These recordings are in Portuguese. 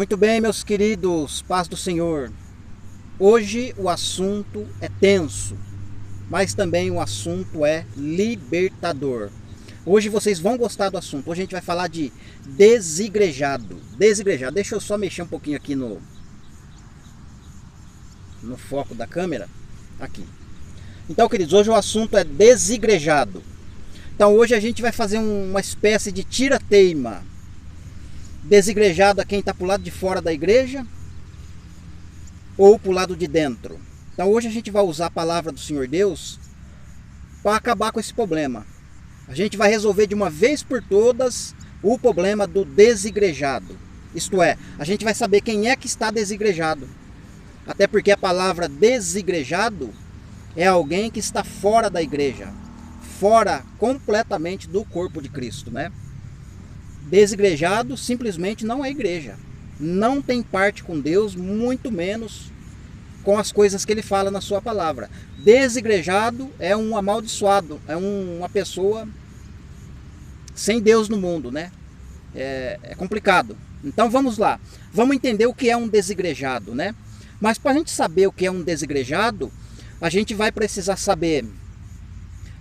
Muito bem, meus queridos, paz do Senhor. Hoje o assunto é tenso, mas também o assunto é libertador. Hoje vocês vão gostar do assunto. Hoje a gente vai falar de desigrejado. Desigrejado. Deixa eu só mexer um pouquinho aqui no foco da câmera. Aqui. Então, queridos, hoje o assunto é desigrejado. Então hoje a gente vai fazer uma espécie de tira-teima. Desigrejado a quem está para o lado de fora da igreja ou para o lado de dentro. Então hoje a gente vai usar a palavra do Senhor Deus para acabar com esse problema. A gente vai resolver de uma vez por todas o problema do desigrejado. Isto é, a gente vai saber quem é que está desigrejado. Até porque a palavra desigrejado é alguém que está fora da igreja, fora completamente do corpo de Cristo, né? Desigrejado simplesmente não é igreja. Não tem parte com Deus, muito menos com as coisas que ele fala na sua palavra. Desigrejado é um amaldiçoado, é uma pessoa sem Deus no mundo, né? É complicado. Então vamos lá. Vamos entender o que é um desigrejado, né? Mas para a gente saber o que é um desigrejado, a gente vai precisar saber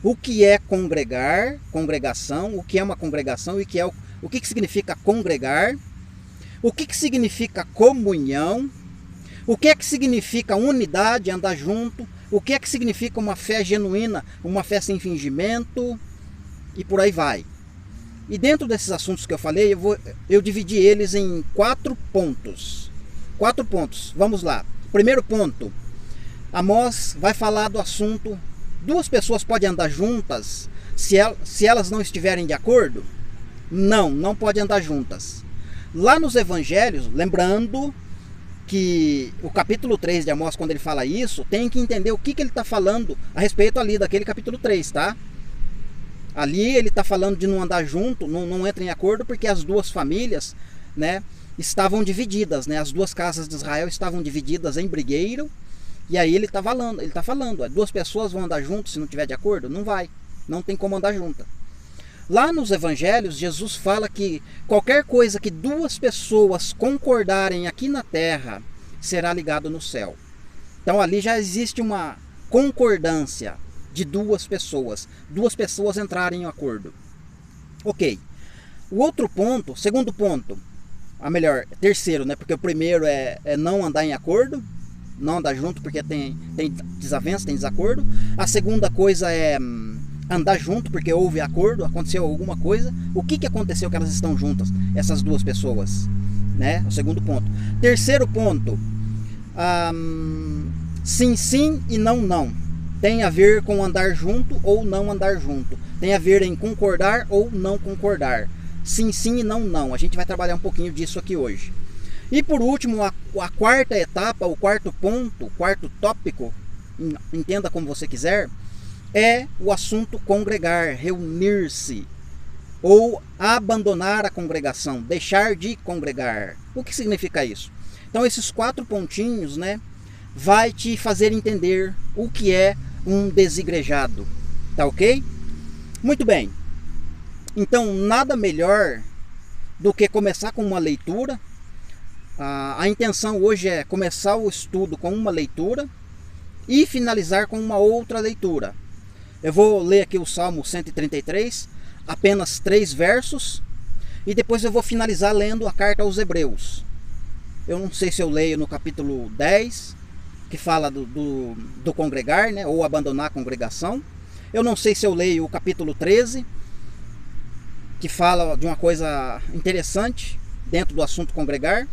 o que é congregar, congregação, o que é uma congregação e o que significa congregar, o que significa comunhão, o que é que significa unidade, andar junto, o que é que significa uma fé genuína, uma fé sem fingimento e por aí vai. E dentro desses assuntos que eu falei, eu dividi eles em 4 pontos. 4 pontos, vamos lá. Primeiro ponto, Amós vai falar do assunto: duas pessoas podem andar juntas se elas não estiverem de acordo? Não podem andar juntas. Lá nos evangelhos, lembrando que o capítulo 3 de Amós, quando ele fala isso, tem que entender o que ele está falando a respeito ali daquele capítulo 3, tá? Ali ele está falando de não andar junto, não entra em acordo, porque as duas famílias, né, estavam divididas, né? As duas casas de Israel estavam divididas em brigueiro. E aí ele está falando, duas pessoas vão andar juntas se não tiver de acordo? Não vai, não tem como andar junta. Lá nos evangelhos, Jesus fala que qualquer coisa que duas pessoas concordarem aqui na terra será ligado no céu. Então ali já existe uma concordância de duas pessoas entrarem em acordo. Ok. O outro ponto, segundo ponto, terceiro, né? Porque o primeiro é não andar em acordo, não andar junto porque tem desavença, tem desacordo. A segunda coisa é andar junto porque houve acordo, aconteceu alguma coisa. O que aconteceu que elas estão juntas, essas duas pessoas, né? O segundo ponto. Terceiro ponto, sim e não. Tem a ver com andar junto ou não andar junto. Tem a ver em concordar ou não concordar. Sim e não. A gente vai trabalhar um pouquinho disso aqui hoje. E por último, a quarta etapa, o quarto ponto, o quarto tópico, entenda como você quiser, é o assunto congregar, reunir-se ou abandonar a congregação, deixar de congregar. O que significa isso? Então esses 4 pontinhos, né, vai te fazer entender o que é um desigrejado, tá ok? Muito bem. Então nada melhor do que começar com uma leitura. A intenção hoje é começar o estudo com uma leitura e finalizar com uma outra leitura. Eu vou ler aqui o Salmo 133, apenas 3 versos, e depois eu vou finalizar lendo a carta aos Hebreus. Eu não sei se eu leio no capítulo 10, que fala do congregar, né, ou abandonar a congregação. Eu não sei se eu leio o capítulo 13, que fala de uma coisa interessante dentro do assunto congregar.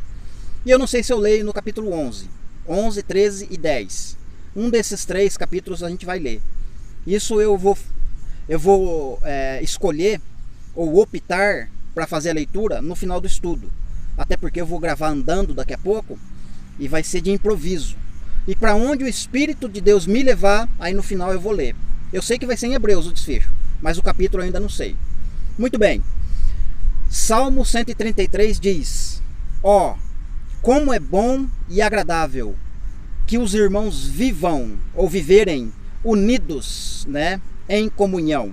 E eu não sei se eu leio no capítulo 11, 13 e 10. Um desses 3 capítulos a gente vai ler. Isso eu vou escolher ou optar para fazer a leitura no final do estudo. Até porque eu vou gravar andando daqui a pouco e vai ser de improviso. E para onde o Espírito de Deus me levar, aí no final eu vou ler. Eu sei que vai ser em Hebreus o desfecho, mas o capítulo eu ainda não sei. Muito bem. Salmo 133 diz: como é bom e agradável que os irmãos vivam ou viverem unidos, né, em comunhão.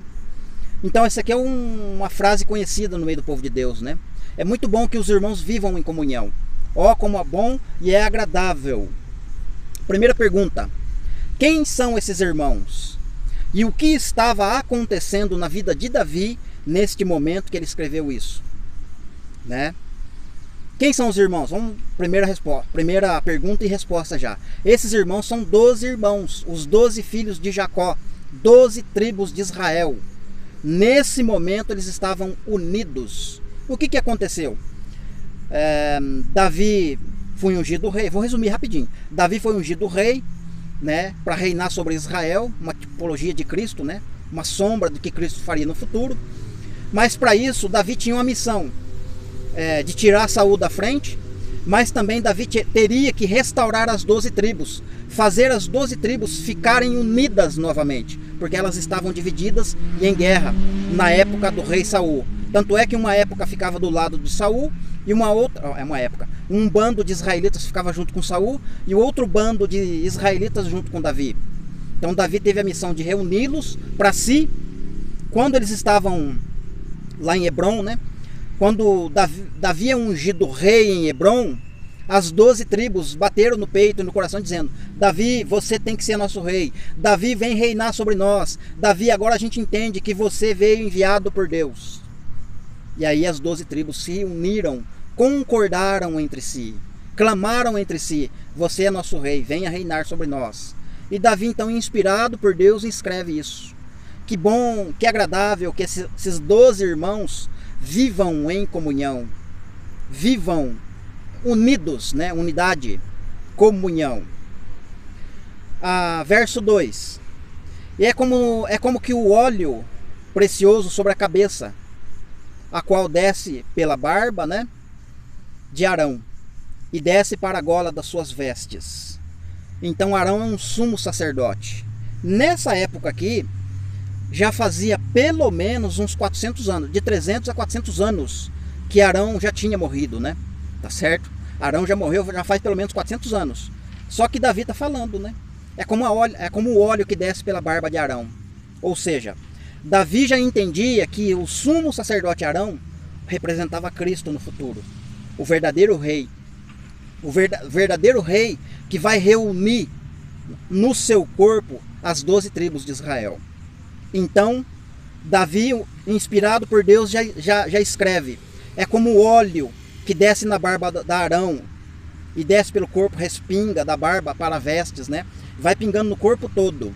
Então essa aqui é uma frase conhecida no meio do povo de Deus, né? É muito bom que os irmãos vivam em comunhão. Ó, como é bom e é agradável. Primeira pergunta: quem são esses irmãos? E o que estava acontecendo na vida de Davi neste momento que ele escreveu isso? Né? Quem são os irmãos? Vamos, primeira pergunta e resposta já. Esses irmãos são 12 irmãos, os 12 filhos de Jacó, 12 tribos de Israel. Nesse momento eles estavam unidos. O que aconteceu? Davi foi ungido rei. Vou resumir rapidinho. Davi foi ungido rei, né, para reinar sobre Israel, uma tipologia de Cristo, né, uma sombra do que Cristo faria no futuro. Mas para isso Davi tinha uma missão, de tirar Saul da frente, mas também Davi teria que restaurar as 12 tribos, fazer as 12 tribos ficarem unidas novamente, porque elas estavam divididas e em guerra na época do rei Saul. Tanto é que uma época ficava do lado de Saul e um bando de israelitas ficava junto com Saul e o outro bando de israelitas junto com Davi. Então Davi teve a missão de reuni-los para si. Quando eles estavam lá em Hebron, né? Quando Davi é ungido rei em Hebron, as 12 tribos bateram no peito e no coração dizendo: Davi, você tem que ser nosso rei. Davi vem reinar sobre nós. Davi, agora a gente entende que você veio enviado por Deus. E aí as 12 tribos se uniram, concordaram entre si, clamaram entre si: você é nosso rei, venha reinar sobre nós. E Davi, então, inspirado por Deus, escreve isso. Que bom, que agradável que esses 12 irmãos vivam em comunhão, vivam unidos, né? Unidade, comunhão. Verso 2. E é como que o óleo precioso sobre a cabeça, a qual desce pela barba, né, de Arão, e desce para a gola das suas vestes. Então Arão é um sumo sacerdote. Nessa época aqui, já fazia pelo menos uns 400 anos, de 300 a 400 anos, que Arão já tinha morrido, né? Tá certo? Arão já morreu, já faz pelo menos 400 anos. Só que Davi está falando, né? É como o óleo que desce pela barba de Arão. Ou seja, Davi já entendia que o sumo sacerdote Arão representava Cristo no futuro. O verdadeiro rei. O verdadeiro rei que vai reunir no seu corpo as 12 tribos de Israel. Então, Davi, inspirado por Deus, já escreve: é como o óleo que desce na barba da Arão e desce pelo corpo, respinga da barba para vestes, né? Vai pingando no corpo todo.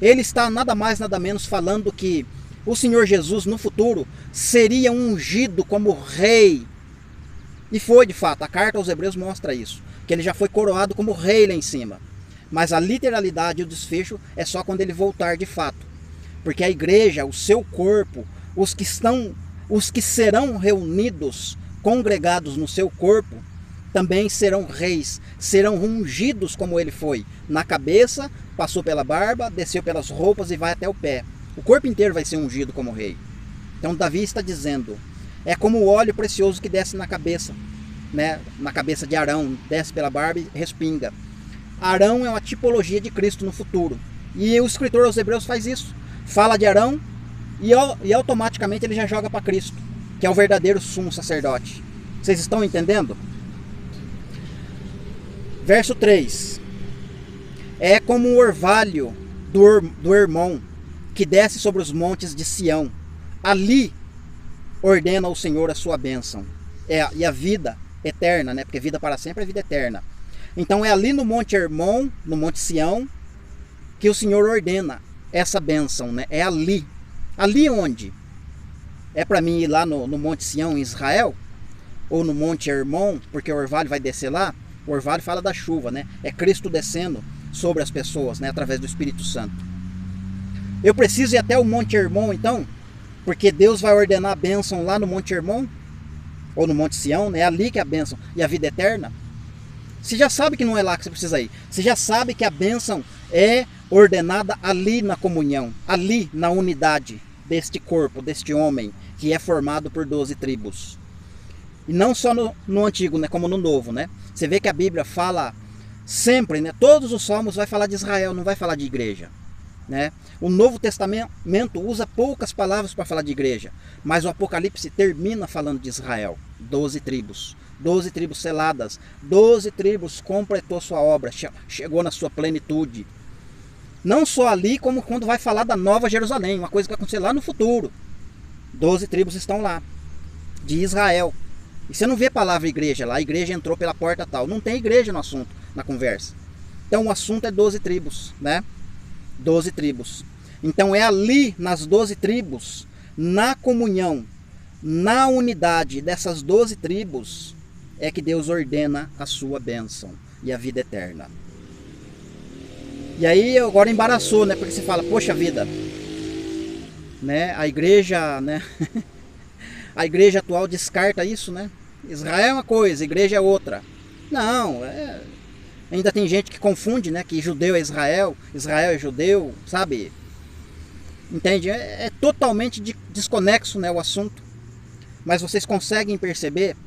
Ele está nada mais nada menos falando que o Senhor Jesus no futuro seria ungido como rei. E foi de fato, a carta aos Hebreus mostra isso, que ele já foi coroado como rei lá em cima. Mas a literalidade e o desfecho é só quando ele voltar de fato. Porque a igreja, o seu corpo, os que serão reunidos, congregados no seu corpo, também serão reis, serão ungidos como ele foi. Na cabeça, passou pela barba, desceu pelas roupas e vai até o pé. O corpo inteiro vai ser ungido como rei. Então Davi está dizendo: é como o óleo precioso que desce na cabeça, né? Na cabeça de Arão, desce pela barba e respinga. Arão é uma tipologia de Cristo no futuro. E o escritor aos Hebreus faz isso. Fala de Arão e automaticamente ele já joga para Cristo, que é o verdadeiro sumo sacerdote. Vocês estão entendendo? Verso 3. É como o orvalho do Hermon, que desce sobre os montes de Sião. Ali ordena o Senhor a sua bênção. E a vida eterna, né? Porque vida para sempre é vida eterna. Então é ali no Monte Hermon, no Monte Sião, que o Senhor ordena essa bênção, né? É ali. Ali onde? É para mim ir lá no Monte Sião em Israel? Ou no Monte Hermon, porque o orvalho vai descer lá? O orvalho fala da chuva, né? É Cristo descendo sobre as pessoas, né? Através do Espírito Santo. Eu preciso ir até o Monte Hermon, então? Porque Deus vai ordenar a bênção lá no Monte Hermon? Ou no Monte Sião, né? É ali que é a bênção e a vida eterna. Você já sabe que não é lá que você precisa ir. Você já sabe que a bênção é ordenada ali na comunhão, ali na unidade deste corpo, deste homem, que é formado por 12 tribos. E não só no Antigo, né, como no Novo, né? Você vê que a Bíblia fala sempre, né? Todos os salmos vai falar de Israel, não vai falar de igreja, né? O Novo Testamento usa poucas palavras para falar de igreja, mas o Apocalipse termina falando de Israel, 12 tribos, 12 tribos seladas, 12 tribos completou sua obra, chegou na sua plenitude. Não só ali, como quando vai falar da Nova Jerusalém, uma coisa que vai acontecer lá no futuro. 12 tribos estão lá, de Israel. E você não vê a palavra igreja lá, a igreja entrou pela porta tal. Não tem igreja no assunto, na conversa. Então o assunto é 12 tribos, né? 12 tribos. Então é ali, nas 12 tribos, na comunhão, na unidade dessas 12 tribos, é que Deus ordena a sua bênção e a vida eterna. E aí agora embaraçou, né? Porque você fala, poxa vida, né? A igreja, né? A igreja atual descarta isso, né? Israel é uma coisa, igreja é outra. Não, ainda tem gente que confunde, né? Que judeu é Israel, Israel é judeu, sabe? Entende? É totalmente desconexo, né, o assunto. Mas vocês conseguem perceber,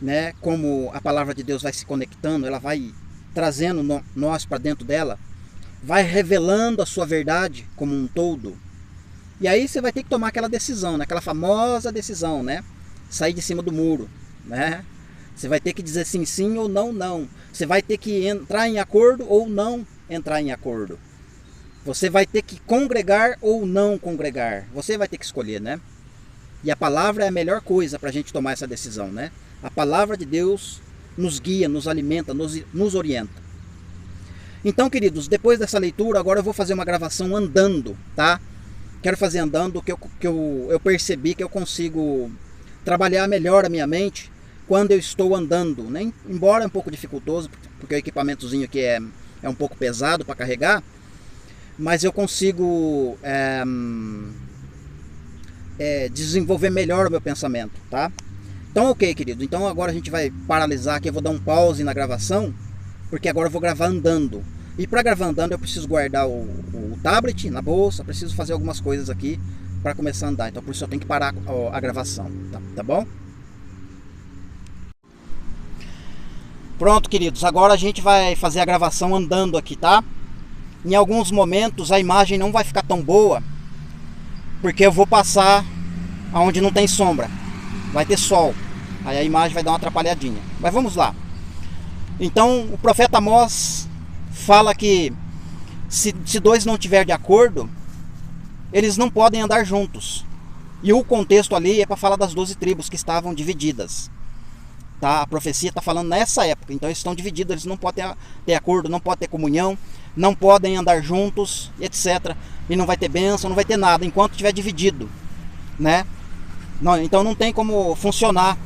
né, como a palavra de Deus vai se conectando, ela vai trazendo nós para dentro dela, vai revelando a sua verdade como um todo. E aí você vai ter que tomar aquela decisão, né, aquela famosa decisão, né? Sair de cima do muro, né? Você vai ter que dizer sim, sim ou não, não. Você vai ter que entrar em acordo ou não entrar em acordo. Você vai ter que congregar ou não congregar. Você vai ter que escolher, né? E a palavra é a melhor coisa para a gente tomar essa decisão, né? A palavra de Deus nos guia, nos alimenta, nos orienta. Então, queridos, depois dessa leitura, agora eu vou fazer uma gravação andando, tá? Quero fazer andando, que eu percebi que eu consigo trabalhar melhor a minha mente quando eu estou andando, né? Embora é um pouco dificultoso, porque o equipamentozinho aqui é um pouco pesado para carregar, mas eu consigo desenvolver melhor o meu pensamento, tá? Então, ok, querido. Então agora a gente vai paralisar aqui, eu vou dar um pause na gravação, porque agora eu vou gravar andando. E para gravar andando eu preciso guardar o tablet na bolsa, preciso fazer algumas coisas aqui para começar a andar. Então por isso eu tenho que parar a gravação, tá bom? Pronto, queridos. Agora a gente vai fazer a gravação andando aqui, tá? Em alguns momentos a imagem não vai ficar tão boa, porque eu vou passar aonde não tem sombra, vai ter sol, aí a imagem vai dar uma atrapalhadinha. Mas vamos lá. Então o profeta Amós fala que se dois não tiver de acordo, eles não podem andar juntos. E o contexto ali é para falar das 12 tribos que estavam divididas, tá? A profecia está falando nessa época. Então eles estão divididos, eles não podem ter acordo, não podem ter comunhão, não podem andar juntos, etc. E não vai ter bênção, não vai ter nada enquanto estiver dividido, né? Não, então não tem como funcionar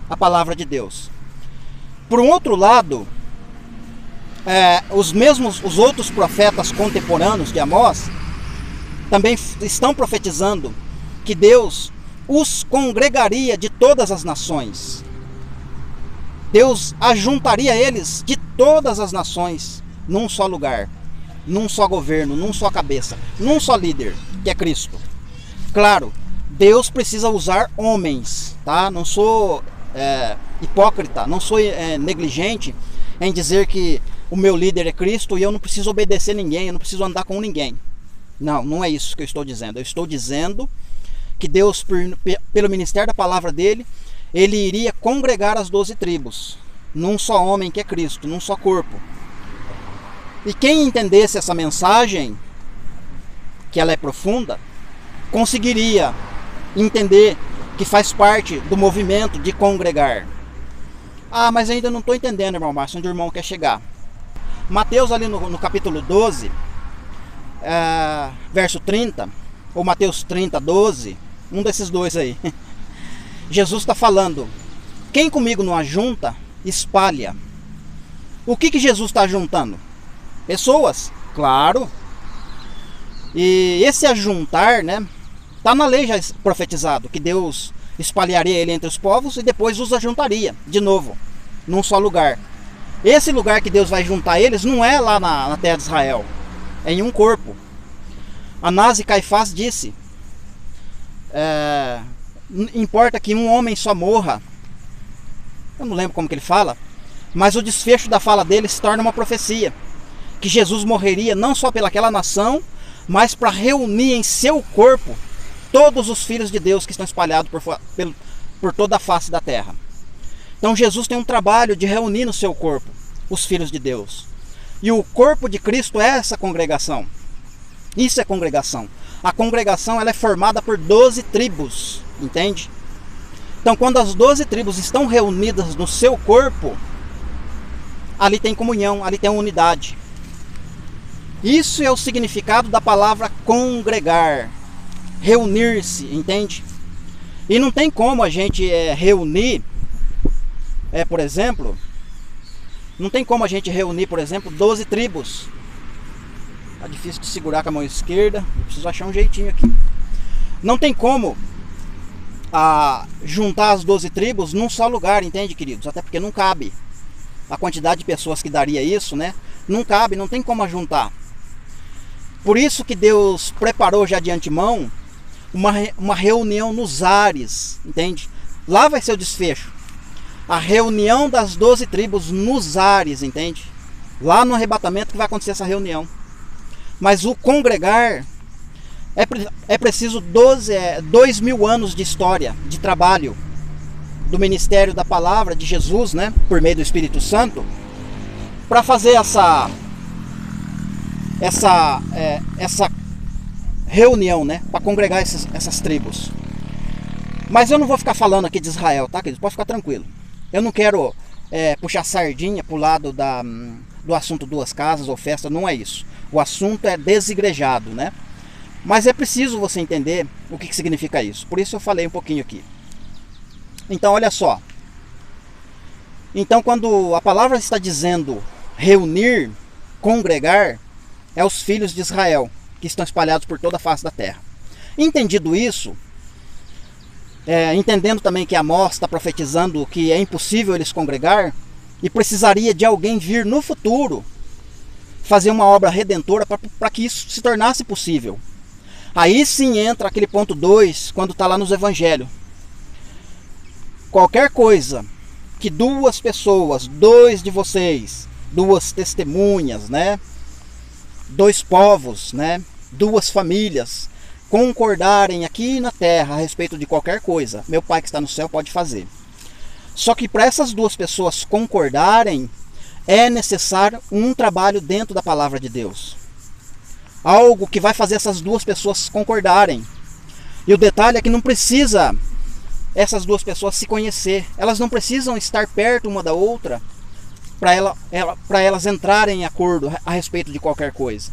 a palavra de Deus. Por um outro lado, os outros profetas contemporâneos de Amós também estão profetizando que Deus os congregaria de todas as nações. Deus ajuntaria eles de todas as nações num só lugar, num só governo, num só cabeça, num só líder, que é Cristo. Claro, Deus precisa usar homens, tá? Não sou hipócrita, não sou negligente em dizer que o meu líder é Cristo e eu não preciso obedecer ninguém, eu não preciso andar com ninguém. Não, não é isso que eu estou dizendo. Eu estou dizendo que Deus, pelo ministério da palavra dele, ele iria congregar as 12 tribos num só homem que é Cristo, num só corpo. E quem entendesse essa mensagem, que ela é profunda, conseguiria entender que faz parte do movimento de congregar. Ah, mas ainda não estou entendendo, irmão Márcio, onde o irmão quer chegar. Mateus ali no capítulo 12, verso 30, ou Mateus 30, 12, um desses dois aí. Jesus está falando, quem comigo não ajunta, espalha. O que Jesus está ajuntando? Pessoas, claro. E esse ajuntar, né, está na lei já profetizado, que Deus espalharia ele entre os povos e depois os ajuntaria de novo, num só lugar. Esse lugar que Deus vai juntar eles não é lá na terra de Israel, é em um corpo. Anás e Caifás disse, importa que um homem só morra. Eu não lembro como que ele fala, mas o desfecho da fala dele se torna uma profecia, que Jesus morreria não só pelaquela nação, mas para reunir em seu corpo todos os filhos de Deus que estão espalhados por toda a face da terra. Então Jesus tem um trabalho de reunir no seu corpo os filhos de Deus. E o corpo de Cristo é essa congregação. Isso é congregação. A congregação ela é formada por 12 tribos, entende? Então quando as 12 tribos estão reunidas no seu corpo, ali tem comunhão, ali tem unidade. Isso é o significado da palavra congregar, reunir-se, entende? E não tem como a gente reunir, por exemplo, não tem como a gente reunir, por exemplo, 12 tribos. Tá difícil de segurar com a mão esquerda, eu preciso achar um jeitinho aqui. Não tem como juntar as 12 tribos num só lugar, entende, queridos? Até porque não cabe. A quantidade de pessoas que daria isso, né? Não cabe, não tem como juntar. Por isso que Deus preparou já de antemão uma reunião nos ares, entende? Lá vai ser o desfecho. A reunião das 12 tribos nos ares, entende? Lá no arrebatamento que vai acontecer essa reunião. Mas o congregar é preciso 2.000 anos de história, de trabalho do ministério da palavra de Jesus, né, por meio do Espírito Santo, para fazer essa reunião, né, para congregar essas tribos. Mas eu não vou ficar falando aqui de Israel, tá, queridos? Pode ficar tranquilo. Eu não quero puxar sardinha pro lado do assunto duas casas ou festa, não é isso. O assunto é desigrejado, né? Mas é preciso você entender o que significa isso. Por isso eu falei um pouquinho aqui. Então, olha só. Então, quando a palavra está dizendo reunir, congregar, é os filhos de Israel, que estão espalhados por toda a face da terra. Entendido isso, entendendo também que Amós está profetizando que é impossível eles congregar, e precisaria de alguém vir no futuro fazer uma obra redentora para que isso se tornasse possível. Aí sim entra aquele ponto 2, quando está lá nos evangelhos. Qualquer coisa que duas pessoas, dois de vocês, duas testemunhas, né? Dois povos, né? Duas famílias concordarem aqui na terra a respeito de qualquer coisa, meu Pai que está no céu pode fazer. Só que para essas duas pessoas concordarem, é necessário um trabalho dentro da palavra de Deus. Algo que vai fazer essas duas pessoas concordarem. E o detalhe é que não precisa essas duas pessoas se conhecer. Elas não precisam estar perto uma da outra para elas entrarem em acordo a respeito de qualquer coisa.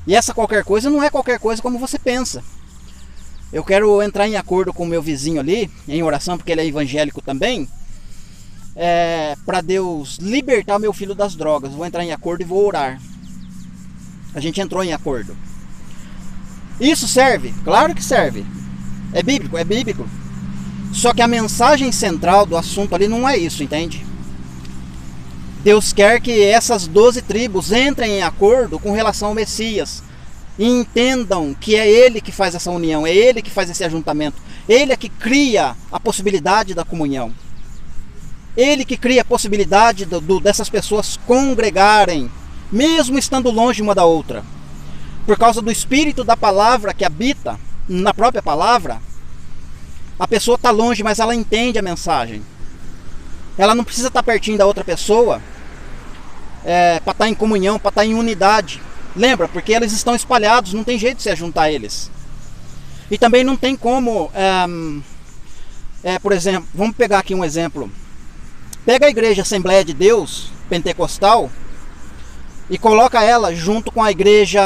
E essa qualquer coisa não é qualquer coisa como você pensa. Eu quero entrar em acordo com o meu vizinho ali, em oração, porque ele é evangélico também, para Deus libertar meu filho das drogas. Vou entrar em acordo e vou orar. A gente entrou em acordo. Isso serve? Claro que serve. É bíblico? É bíblico. Só que a mensagem central do assunto ali não é isso, entende? Deus quer que essas 12 tribos entrem em acordo com relação ao Messias. E entendam que é Ele que faz essa união, é Ele que faz esse ajuntamento. Ele é que cria a possibilidade da comunhão. Ele que cria a possibilidade dessas pessoas congregarem, mesmo estando longe uma da outra. Por causa do Espírito da palavra que habita na própria palavra, a pessoa está longe, mas ela entende a mensagem. Ela não precisa estar pertinho da outra pessoa para estar em comunhão, para estar em unidade. Lembra? Porque eles estão espalhados, não tem jeito de se juntar a eles. E também não tem como, por exemplo, vamos pegar aqui um exemplo. Pega a igreja Assembleia de Deus, pentecostal, e coloca ela junto com a igreja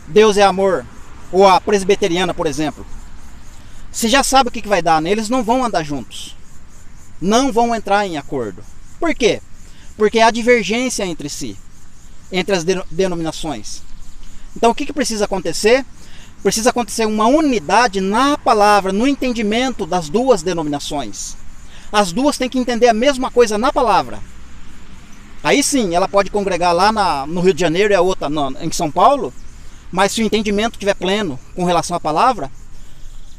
Deus é Amor, ou a presbiteriana, por exemplo. Você já sabe o que vai dar, né? Eles não vão andar juntos. Não vão entrar em acordo. Por quê? Porque há divergência entre si, entre as denominações. Então o que precisa acontecer? Precisa acontecer uma unidade na palavra, no entendimento das duas denominações. As duas têm que entender a mesma coisa na palavra. Aí sim, ela pode congregar lá no Rio de Janeiro e a outra em São Paulo, mas se o entendimento estiver pleno com relação à palavra,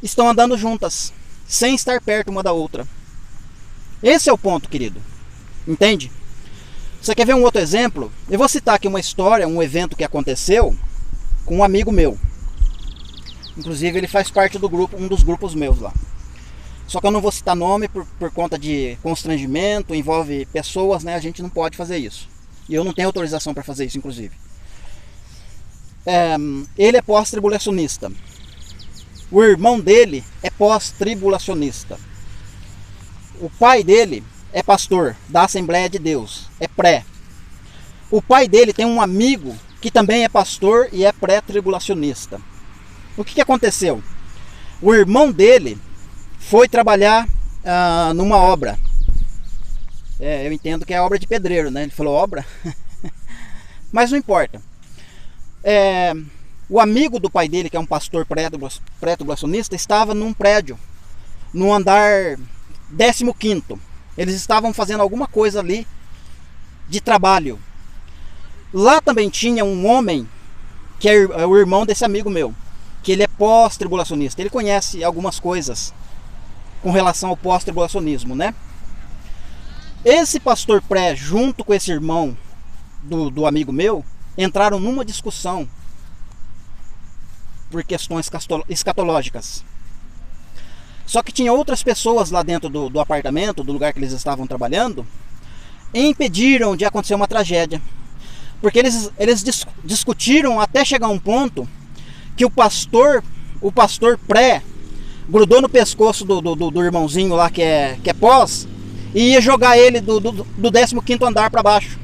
estão andando juntas, sem estar perto uma da outra. Esse é o ponto, querido. Entende? Você quer ver um outro exemplo? Eu vou citar aqui uma história, um evento que aconteceu com um amigo meu. Inclusive ele faz parte do grupo, um dos grupos meus lá. Só que eu não vou citar nome por conta de constrangimento, envolve pessoas, né? A gente não pode fazer isso. E eu não tenho autorização para fazer isso, inclusive. Ele é pós-tribulacionista. O irmão dele é pós-tribulacionista. O pai dele é pastor da Assembleia de Deus, é pré. O pai dele tem um amigo que também é pastor e é pré-tribulacionista. O que aconteceu? O irmão dele foi trabalhar numa obra. Eu entendo que é obra de pedreiro, né? Ele falou obra. Mas não importa. O amigo do pai dele, que é um pastor pré-tribulacionista, estava num prédio, no andar 15º. Eles estavam fazendo alguma coisa ali de trabalho. Lá também tinha um homem, que é o irmão desse amigo meu, que ele é pós-tribulacionista. Ele conhece algumas coisas com relação ao pós-tribulacionismo, né? Esse pastor pré, junto com esse irmão do amigo meu, entraram numa discussão por questões escatológicas. Só que tinha outras pessoas lá dentro do apartamento, do lugar que eles estavam trabalhando, e impediram de acontecer uma tragédia. Porque eles discutiram até chegar a um ponto que o pastor pré grudou no pescoço do irmãozinho lá que é pós e ia jogar ele do 15º andar para baixo.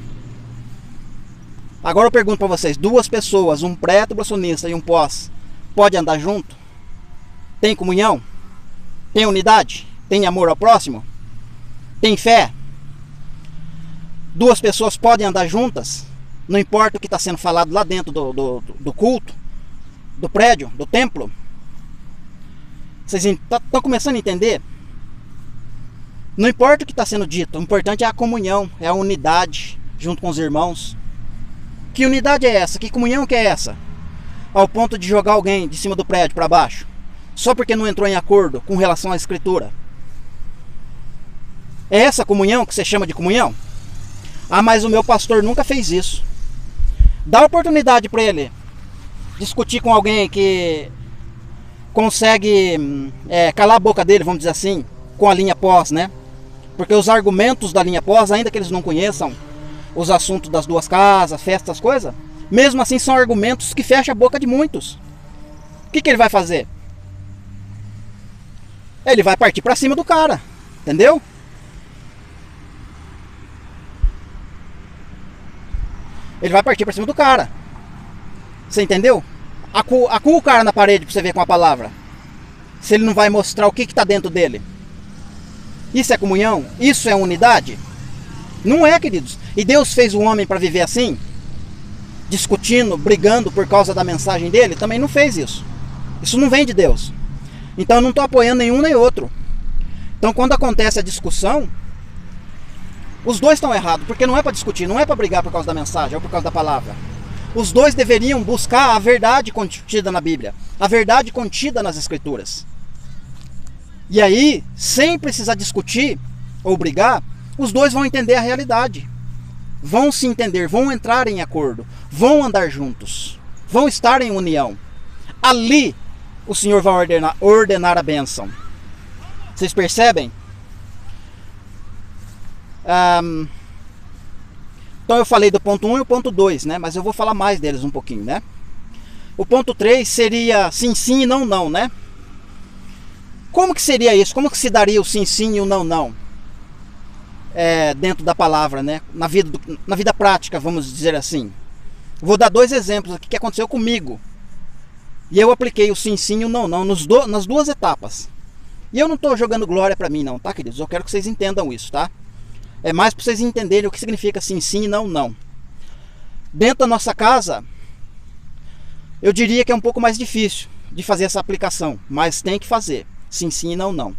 Agora eu pergunto para vocês, duas pessoas, um pré-tribulacionista e um pós, pode andar junto? Tem comunhão? Tem unidade? Tem amor ao próximo? Tem fé? Duas pessoas podem andar juntas? Não importa o que está sendo falado lá dentro do culto, do prédio, do templo. Vocês estão começando a entender? Não importa o que está sendo dito, o importante é a comunhão, é a unidade junto com os irmãos. Que unidade é essa? Que comunhão que é essa? Ao ponto de jogar alguém de cima do prédio para baixo, só porque não entrou em acordo com relação à escritura. É essa comunhão que você chama de comunhão? Ah, mas o meu pastor nunca fez isso. Dá oportunidade para ele discutir com alguém que consegue calar a boca dele, vamos dizer assim, com a linha pós, né? Porque os argumentos da linha pós, ainda que eles não conheçam os assuntos das duas casas, festas, coisas, mesmo assim são argumentos que fecham a boca de muitos. O que ele vai fazer? Ele vai partir para cima do cara, entendeu? Ele vai partir para cima do cara. Você entendeu? Acua o cara na parede para você ver com a palavra. Se ele não vai mostrar o que está dentro dele. Isso é comunhão? Isso é unidade? Não é, queridos. E Deus fez o homem para viver assim? Discutindo, brigando por causa da mensagem dele? Também não fez isso. Isso não vem de Deus. Então eu não estou apoiando nenhum nem outro. Então quando acontece a discussão, os dois estão errados, porque não é para discutir, não é para brigar por causa da mensagem ou por causa da palavra. Os dois deveriam buscar a verdade contida na Bíblia, a verdade contida nas Escrituras. E aí, sem precisar discutir ou brigar, os dois vão entender a realidade. Vão se entender, vão entrar em acordo, vão andar juntos, vão estar em união. Ali, o Senhor vai ordenar a bênção. Vocês percebem? Então eu falei do ponto 1 e o ponto 2, né? Mas eu vou falar mais deles um pouquinho, né? O ponto 3 seria sim, sim e não, não, né? Como que seria isso? Como que se daria o sim, sim e o não, não? Dentro da palavra, né? Na vida prática, vamos dizer assim. Vou dar dois exemplos aqui que aconteceu comigo. E eu apliquei o sim, sim e o não, não nas duas etapas. E eu não estou jogando glória para mim não, tá, queridos? Eu quero que vocês entendam isso, tá? É mais para vocês entenderem o que significa sim, sim e não, não. Dentro da nossa casa, eu diria que é um pouco mais difícil de fazer essa aplicação, mas tem que fazer. Sim, sim e não, não.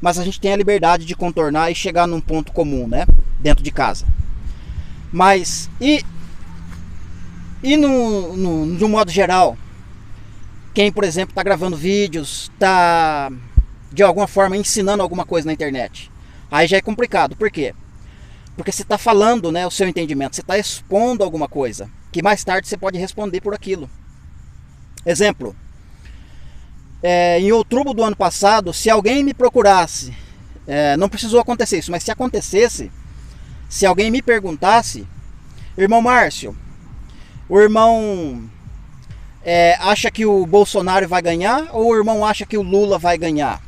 Mas a gente tem a liberdade de contornar e chegar num ponto comum, né? Dentro de casa. Mas, de um modo geral, quem, por exemplo, está gravando vídeos, está de alguma forma ensinando alguma coisa na internet, aí já é complicado. Por quê? Porque você está falando, né, o seu entendimento, você está expondo alguma coisa, que mais tarde você pode responder por aquilo. Exemplo, em outubro do ano passado, se alguém me procurasse, não precisou acontecer isso, mas se acontecesse, se alguém me perguntasse, irmão Márcio, o irmão acha que o Bolsonaro vai ganhar ou o irmão acha que o Lula vai ganhar?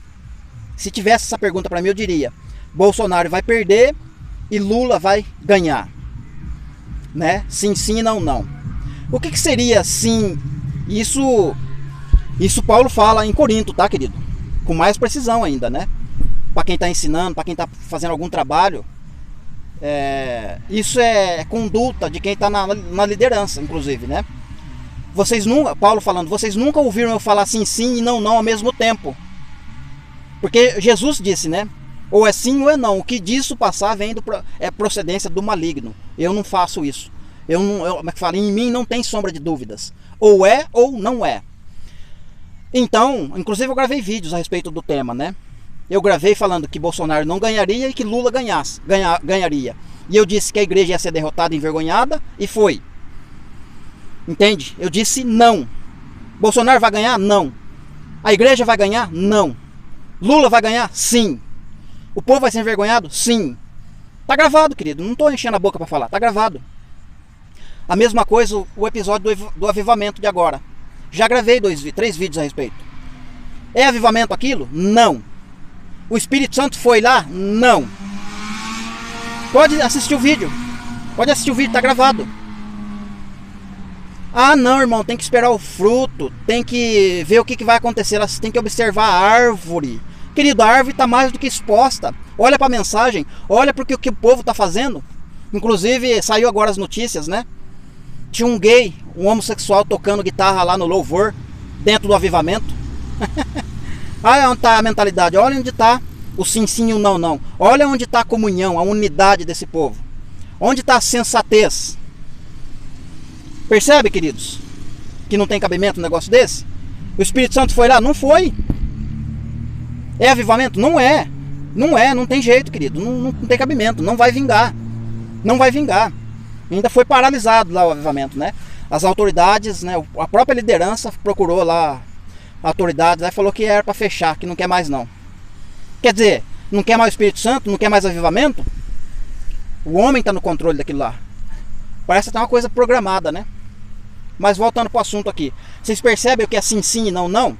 Se tivesse essa pergunta para mim, eu diria: Bolsonaro vai perder e Lula vai ganhar, né? Sim, sim, não, não. O que seria sim? Isso Paulo fala em Corinto, tá, querido? Com mais precisão ainda, né? Para quem está ensinando, para quem está fazendo algum trabalho, isso é conduta de quem está na liderança, inclusive, né? Paulo falando, vocês nunca ouviram eu falar sim, sim e não, não ao mesmo tempo. Porque Jesus disse, né? Ou é sim ou é não. O que disso passar vem procedência do maligno. Eu não faço isso. Como é que fala? Em mim não tem sombra de dúvidas. Ou é ou não é. Então, inclusive eu gravei vídeos a respeito do tema, né? Eu gravei falando que Bolsonaro não ganharia e que Lula ganharia. E eu disse que a igreja ia ser derrotada e envergonhada, e foi. Entende? Eu disse não. Bolsonaro vai ganhar? Não. A igreja vai ganhar? Não. Lula vai ganhar? Sim. O povo vai ser envergonhado? Sim. Tá gravado, querido. Não estou enchendo a boca para falar. Tá gravado. A mesma coisa o episódio do avivamento de agora. Já gravei 3 vídeos a respeito. É avivamento aquilo? Não. O Espírito Santo foi lá? Não. Pode assistir o vídeo. Pode assistir o vídeo, tá gravado. Ah, não, irmão, tem que esperar o fruto. Tem que ver o que vai acontecer. Você tem que observar a árvore. Querido, a árvore está mais do que exposta. Olha para a mensagem. Olha para o que o povo está fazendo. Inclusive, saiu agora as notícias, né? Tinha um gay, um homossexual tocando guitarra lá no louvor, dentro do avivamento. Olha onde está a mentalidade. Olha onde está o sim, sim e o não, não. Olha onde está a comunhão, a unidade desse povo. Onde está a sensatez? Percebe, queridos? Que não tem cabimento um negócio desse? O Espírito Santo foi lá? Não foi. É avivamento? Não é. Não é, não tem jeito, querido. Não tem cabimento, não vai vingar. Não vai vingar. Ainda foi paralisado lá o avivamento, né? As autoridades, né? A própria liderança procurou lá autoridades, aí falou que era para fechar, que não quer mais não. Quer dizer, não quer mais o Espírito Santo, não quer mais avivamento? O homem está no controle daquilo lá. Parece até uma coisa programada, né? Mas voltando para o assunto aqui. Vocês percebem o que é sim, sim e não, não?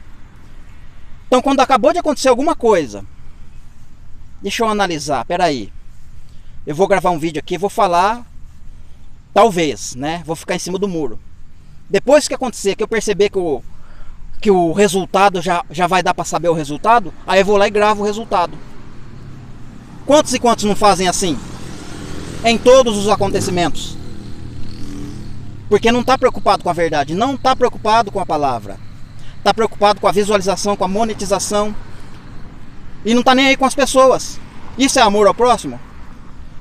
Então, quando acabou de acontecer alguma coisa, deixa eu analisar, peraí. Eu vou gravar um vídeo aqui, vou falar, talvez, né? Vou ficar em cima do muro. Depois que acontecer, que eu perceber que o resultado já vai dar para saber o resultado, aí eu vou lá e gravo o resultado. Quantos e quantos não fazem assim? Em todos os acontecimentos. Porque não está preocupado com a verdade, não está preocupado com a palavra. Está preocupado com a visualização, com a monetização. E não está nem aí com as pessoas. Isso é amor ao próximo?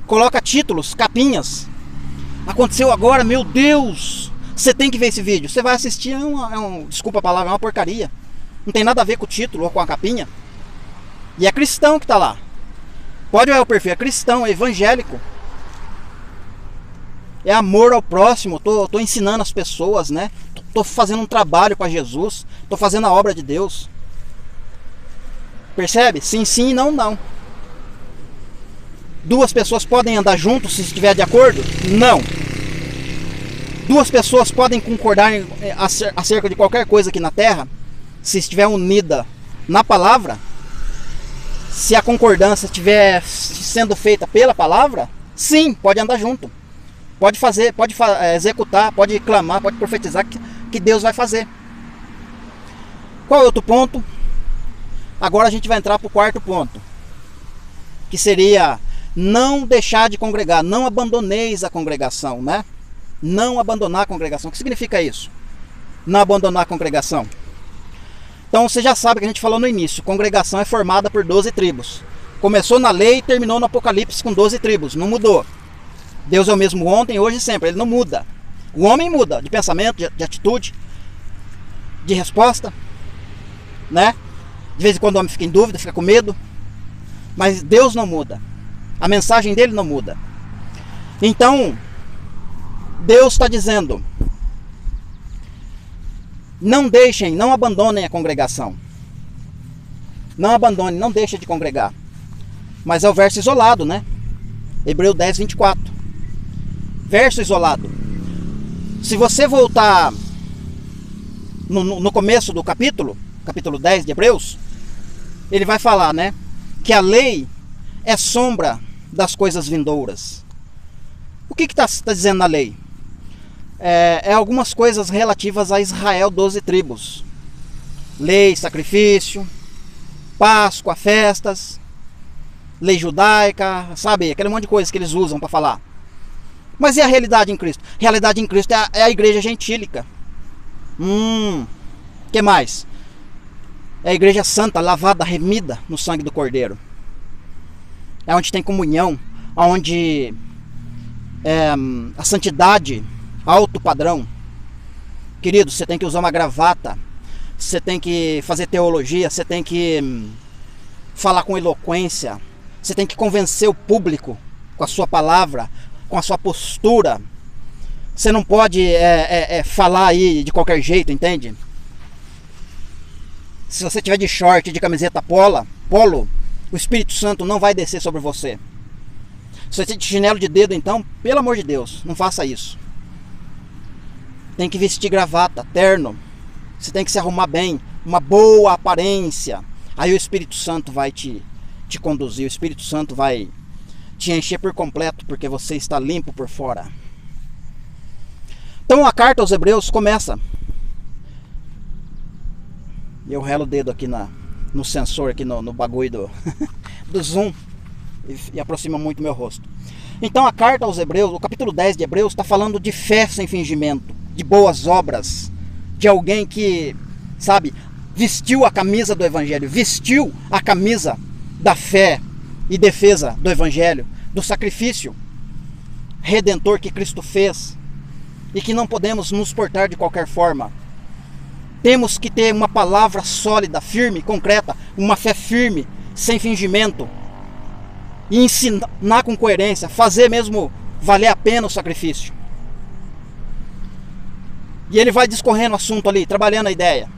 Coloca títulos, capinhas. Aconteceu agora, meu Deus! Você tem que ver esse vídeo. Você vai assistir, desculpa a palavra, é uma porcaria. Não tem nada a ver com o título ou com a capinha. E é cristão que está lá. Pode olhar o perfil, é cristão, é evangélico. É amor ao próximo, tô ensinando as pessoas, né? Tô fazendo um trabalho para Jesus, tô fazendo a obra de Deus. Percebe? Sim, sim e não, não. Duas pessoas podem andar juntos se estiver de acordo? Não. Duas pessoas podem concordar acerca de qualquer coisa aqui na Terra se estiver unida na palavra? Se a concordância estiver sendo feita pela palavra? Sim, pode andar junto. Pode fazer, pode executar, pode clamar, pode profetizar que Deus vai fazer. Qual é outro ponto? Agora a gente vai entrar para o quarto ponto, que seria não deixar de congregar, não abandoneis a congregação, né? Não abandonar a congregação. O que significa isso? Não abandonar a congregação. Então você já sabe que a gente falou no início, congregação é formada por 12 tribos. Começou na lei e terminou no Apocalipse com 12 tribos, não mudou. Deus é o mesmo ontem, hoje e sempre, ele não muda. O homem muda de pensamento, de atitude, de resposta, né? De vez em quando o homem fica em dúvida, fica com medo, mas Deus não muda. A mensagem dele não muda. Então, Deus está dizendo: não deixem, não abandonem a congregação. Não abandone, não deixe de congregar. Mas é o verso isolado, né? Hebreus 10, 24. Verso isolado. Se você voltar no começo do capítulo 10 de Hebreus, ele vai falar, né? Que a lei é sombra das coisas vindouras. O que está dizendo na lei? É algumas coisas relativas a Israel, 12 tribos. Lei, sacrifício, Páscoa, festas, lei judaica, sabe? Aquele monte de coisas que eles usam para falar. Mas e a realidade em Cristo? A realidade em Cristo é a igreja gentílica. Que mais? É a igreja santa, lavada, remida no sangue do Cordeiro. É onde tem comunhão, onde a santidade, alto padrão. Querido, você tem que usar uma gravata, você tem que fazer teologia, você tem que falar com eloquência, você tem que convencer o público com a sua palavra, com a sua postura. Você não pode falar aí de qualquer jeito, entende? Se você tiver de short, de camiseta polo, o Espírito Santo não vai descer sobre você. Se você tiver de chinelo de dedo, então, pelo amor de Deus, não faça isso. Tem que vestir gravata, terno. Você tem que se arrumar bem, uma boa aparência. Aí o Espírito Santo vai te conduzir, o Espírito Santo vai te encher por completo, porque você está limpo por fora. Então a carta aos Hebreus começa. Eu relo o dedo aqui no sensor, aqui no bagulho do zoom, e aproxima muito meu rosto. Então a carta aos Hebreus, o capítulo 10 de Hebreus, está falando de fé sem fingimento, de boas obras, de alguém que, sabe, vestiu a camisa do Evangelho, vestiu a camisa da fé e defesa do Evangelho, do sacrifício redentor que Cristo fez, e que não podemos nos portar de qualquer forma. Temos que ter uma palavra sólida, firme, concreta, uma fé firme, sem fingimento, e ensinar com coerência, fazer mesmo valer a pena o sacrifício. E ele vai discorrendo o assunto ali, trabalhando a ideia,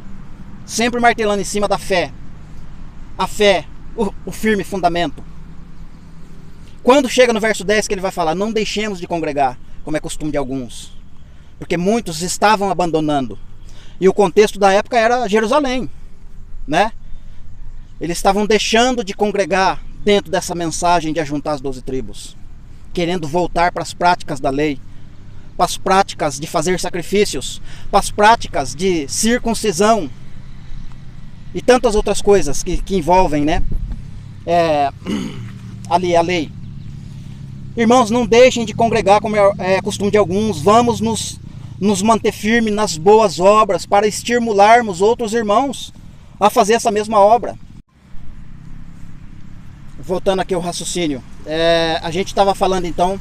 sempre martelando em cima da fé. A fé, o firme fundamento. Quando chega no verso 10 que ele vai falar, não deixemos de congregar, como é costume de alguns, porque muitos estavam abandonando. E o contexto da época era Jerusalém, né? Eles estavam deixando de congregar dentro dessa mensagem de ajuntar as 12 tribos, querendo voltar para as práticas da lei, para as práticas de fazer sacrifícios, para as práticas de circuncisão e tantas outras coisas que envolvem, né? Ali a lei. Irmãos, não deixem de congregar como é costume de alguns. Vamos nos manter firmes nas boas obras para estimularmos outros irmãos a fazer essa mesma obra. Voltando aqui ao raciocínio, a gente estava falando então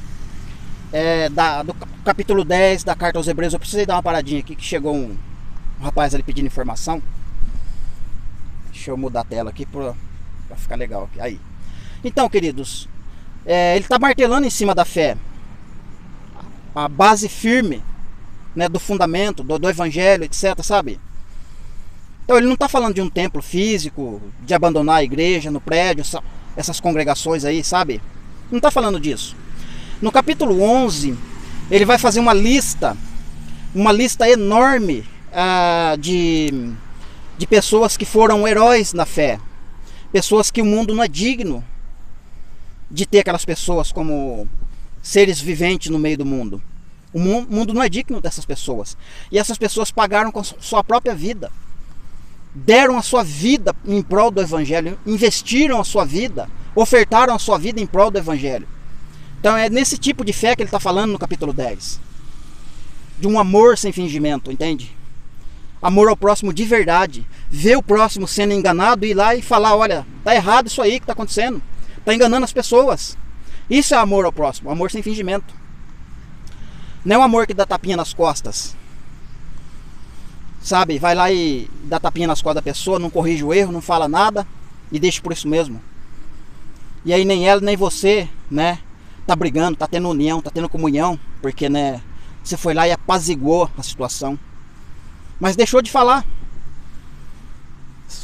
do capítulo 10 da carta aos Hebreus. Eu precisei dar uma paradinha aqui, que chegou um rapaz ali pedindo informação. Deixa eu mudar a tela aqui para ficar legal aqui. Aí. Então, queridos, ele está martelando em cima da fé, a base firme, né, do fundamento, do evangelho, etc, sabe? Então ele não está falando de um templo físico, de abandonar a igreja no prédio, essas congregações aí, sabe? Não está falando disso. No capítulo 11, ele vai fazer uma lista enorme de pessoas que foram heróis na fé, pessoas que o mundo não é digno de ter aquelas pessoas como seres viventes no meio do mundo. O mundo não é digno dessas pessoas. E essas pessoas pagaram com sua própria vida. Deram a sua vida em prol do Evangelho. Investiram a sua vida. Ofertaram a sua vida em prol do Evangelho. Então é nesse tipo de fé que ele está falando no capítulo 10. De um amor sem fingimento, entende? Amor ao próximo de verdade. Ver o próximo sendo enganado e ir lá e falar, olha, tá errado isso aí que está acontecendo. Está enganando as pessoas. Isso é amor ao próximo. Amor sem fingimento. Não é um amor que dá tapinha nas costas. Sabe, vai lá e dá tapinha nas costas da pessoa, não corrige o erro, não fala nada e deixa por isso mesmo. E aí nem ela nem você, né, tá brigando, tá tendo união, tá tendo comunhão, porque, né, você foi lá e apaziguou a situação. Mas deixou de falar.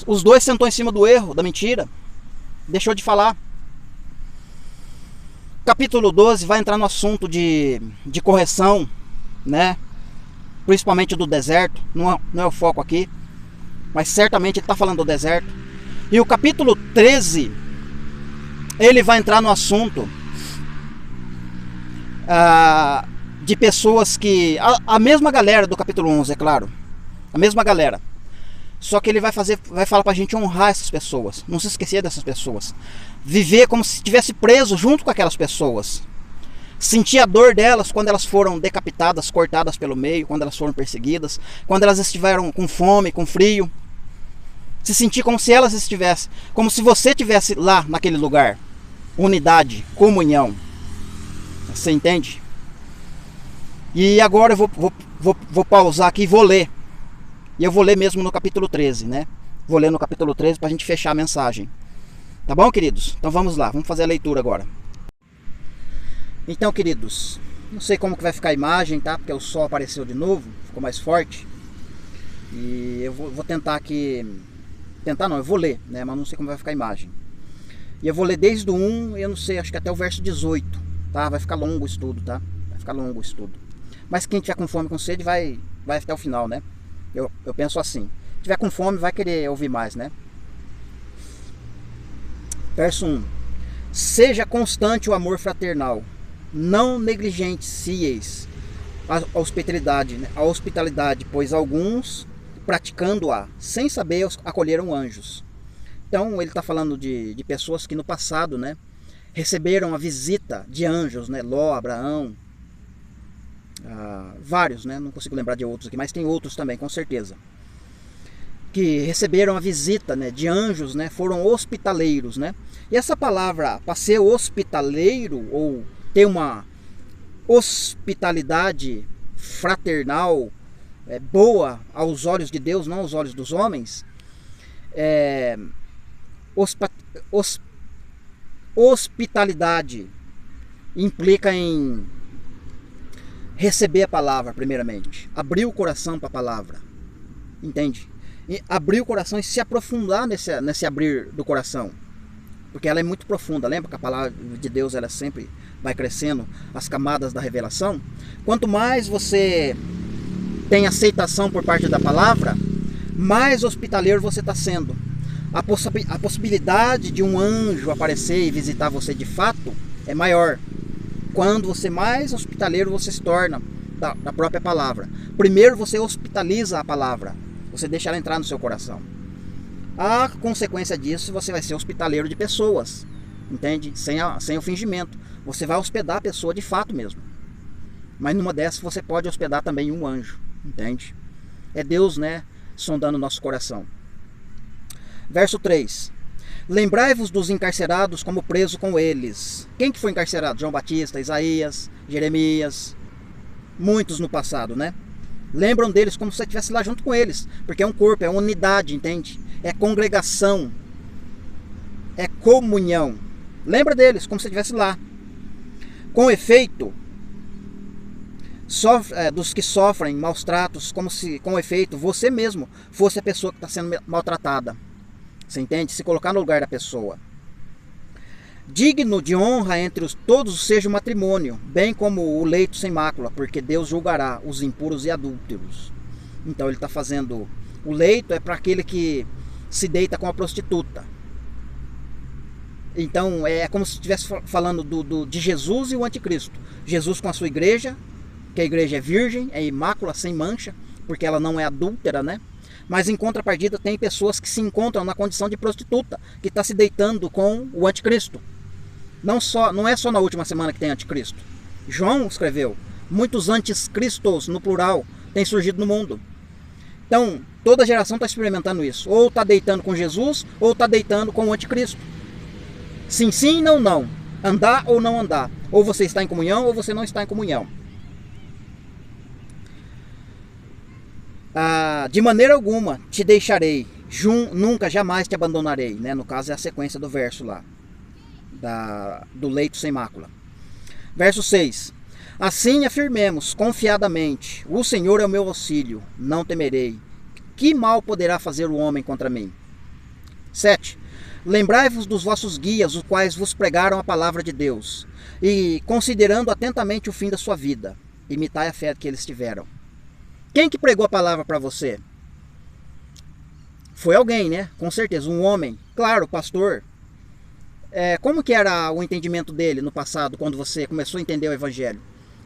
Os dois sentou em cima do erro, da mentira. Deixou de falar. Capítulo 12 vai entrar no assunto de correção, né? Principalmente do deserto. Não é o foco aqui, mas certamente ele está falando do deserto. E o capítulo 13, ele vai entrar no assunto de pessoas que... A mesma galera do capítulo 11, é claro. A mesma galera. Só que ele vai falar pra gente honrar essas pessoas. Não se esquecer dessas pessoas. Viver como se estivesse preso junto com aquelas pessoas. Sentir a dor delas quando elas foram decapitadas, cortadas pelo meio, quando elas foram perseguidas, quando elas estiveram com fome, com frio. Se sentir como se elas estivessem, como se você estivesse lá naquele lugar. Unidade, comunhão. Você entende? E agora eu vou pausar aqui e vou ler. E eu vou ler mesmo no capítulo 13, né? Vou ler no capítulo 13 para a gente fechar a mensagem. Tá bom, queridos? Então vamos lá, vamos fazer a leitura agora. Então, queridos, não sei como que vai ficar a imagem, tá? Porque o sol apareceu de novo, ficou mais forte. E eu vou tentar aqui... Tentar não, eu vou ler, né? Mas não sei como vai ficar a imagem. E eu vou ler desde o 1, eu não sei, acho que até o verso 18, tá? Vai ficar longo o estudo, tá? Vai ficar longo o estudo. Mas quem tiver com fome, com sede, vai até o final, né? Eu penso assim. Se tiver com fome, vai querer ouvir mais, né? Verso 1. Seja constante o amor fraternal. Não negligencieis a hospitalidade, né? A hospitalidade, pois alguns, praticando-a, sem saber, acolheram anjos. Então, ele está falando de pessoas que no passado, né, receberam a visita de anjos, né? Ló, Abraão, vários, né? Não consigo lembrar de outros aqui, mas tem outros também, com certeza. Que receberam a visita, né, de anjos, né? Foram hospitaleiros, né? E essa palavra, para ser hospitaleiro, ou ter uma hospitalidade fraternal, boa aos olhos de Deus, não aos olhos dos homens, hospitalidade implica em receber a palavra primeiramente, abrir o coração para a palavra, entende? E abrir o coração e se aprofundar nesse abrir do coração, porque ela é muito profunda. Lembra que a palavra de Deus, ela sempre vai crescendo as camadas da revelação? Quanto mais você tem aceitação por parte da palavra, mais hospitaleiro você está sendo. A possibilidade de um anjo aparecer e visitar você de fato é maior quando você mais hospitaleiro você se torna da própria palavra. Primeiro você hospitaliza a palavra, você deixa ela entrar no seu coração. A consequência disso, você vai ser hospitaleiro de pessoas, entende? Sem o fingimento. Você vai hospedar a pessoa de fato mesmo. Mas numa dessas você pode hospedar também um anjo, entende? É Deus, né, sondando o nosso coração. Verso 3. Lembrai-vos dos encarcerados como preso com eles. Quem que foi encarcerado? João Batista, Isaías, Jeremias, muitos no passado, né? Lembram deles como se você estivesse lá junto com eles, porque é um corpo, é uma unidade, entende? É congregação, é comunhão. Lembra deles como se você estivesse lá. Com efeito, dos que sofrem maus tratos, como se com efeito você mesmo fosse a pessoa que está sendo maltratada. Você entende? Se colocar no lugar da pessoa. Digno de honra entre todos seja o matrimônio, bem como o leito sem mácula, porque Deus julgará os impuros e adúlteros. Então ele está fazendo... O leito é para aquele que se deita com a prostituta. Então é como se estivesse falando de Jesus e o anticristo. Jesus com a sua igreja, que a igreja é virgem, é imácula, sem mancha, porque ela não é adúltera, né? Mas em contrapartida tem pessoas que se encontram na condição de prostituta, que está se deitando com o anticristo. Não é só na última semana que tem anticristo. João escreveu, muitos anticristos, no plural, têm surgido no mundo. Então, toda geração está experimentando isso. Ou está deitando com Jesus, ou está deitando com o anticristo. Sim, sim, não, não. Andar ou não andar. Ou você está em comunhão, ou você não está em comunhão. De maneira alguma te deixarei, nunca, jamais te abandonarei, né? No caso é a sequência do verso lá, do leito sem mácula. Verso 6. Assim afirmemos confiadamente, o Senhor é o meu auxílio, não temerei. Que mal poderá fazer o homem contra mim? 7. Lembrai-vos dos vossos guias, os quais vos pregaram a palavra de Deus, e considerando atentamente o fim da sua vida, imitai a fé que eles tiveram. Quem que pregou a palavra para você? Foi alguém, né? Com certeza, um homem. Claro, o pastor. Como que era o entendimento dele no passado, quando você começou a entender o evangelho?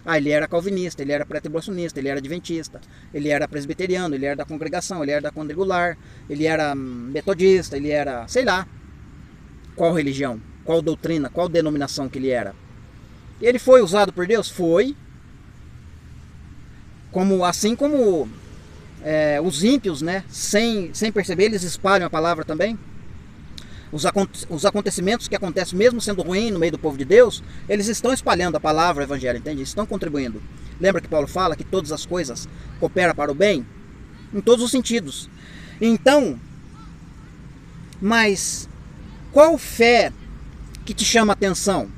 Ele era calvinista, ele era pré-tribulacionista, ele era adventista, ele era presbiteriano, ele era da congregação, ele era da quadrangular, ele era metodista, ele era, sei lá, qual religião, qual doutrina, qual denominação que ele era. Ele foi usado por Deus? Foi. Assim como os ímpios, né, sem perceber, eles espalham a palavra também. Os acontecimentos que acontecem, mesmo sendo ruim no meio do povo de Deus, eles estão espalhando a palavra, o evangelho, entende? Estão contribuindo. Lembra que Paulo fala que todas as coisas cooperam para o bem? Em todos os sentidos. Então, mas qual fé que te chama a atenção?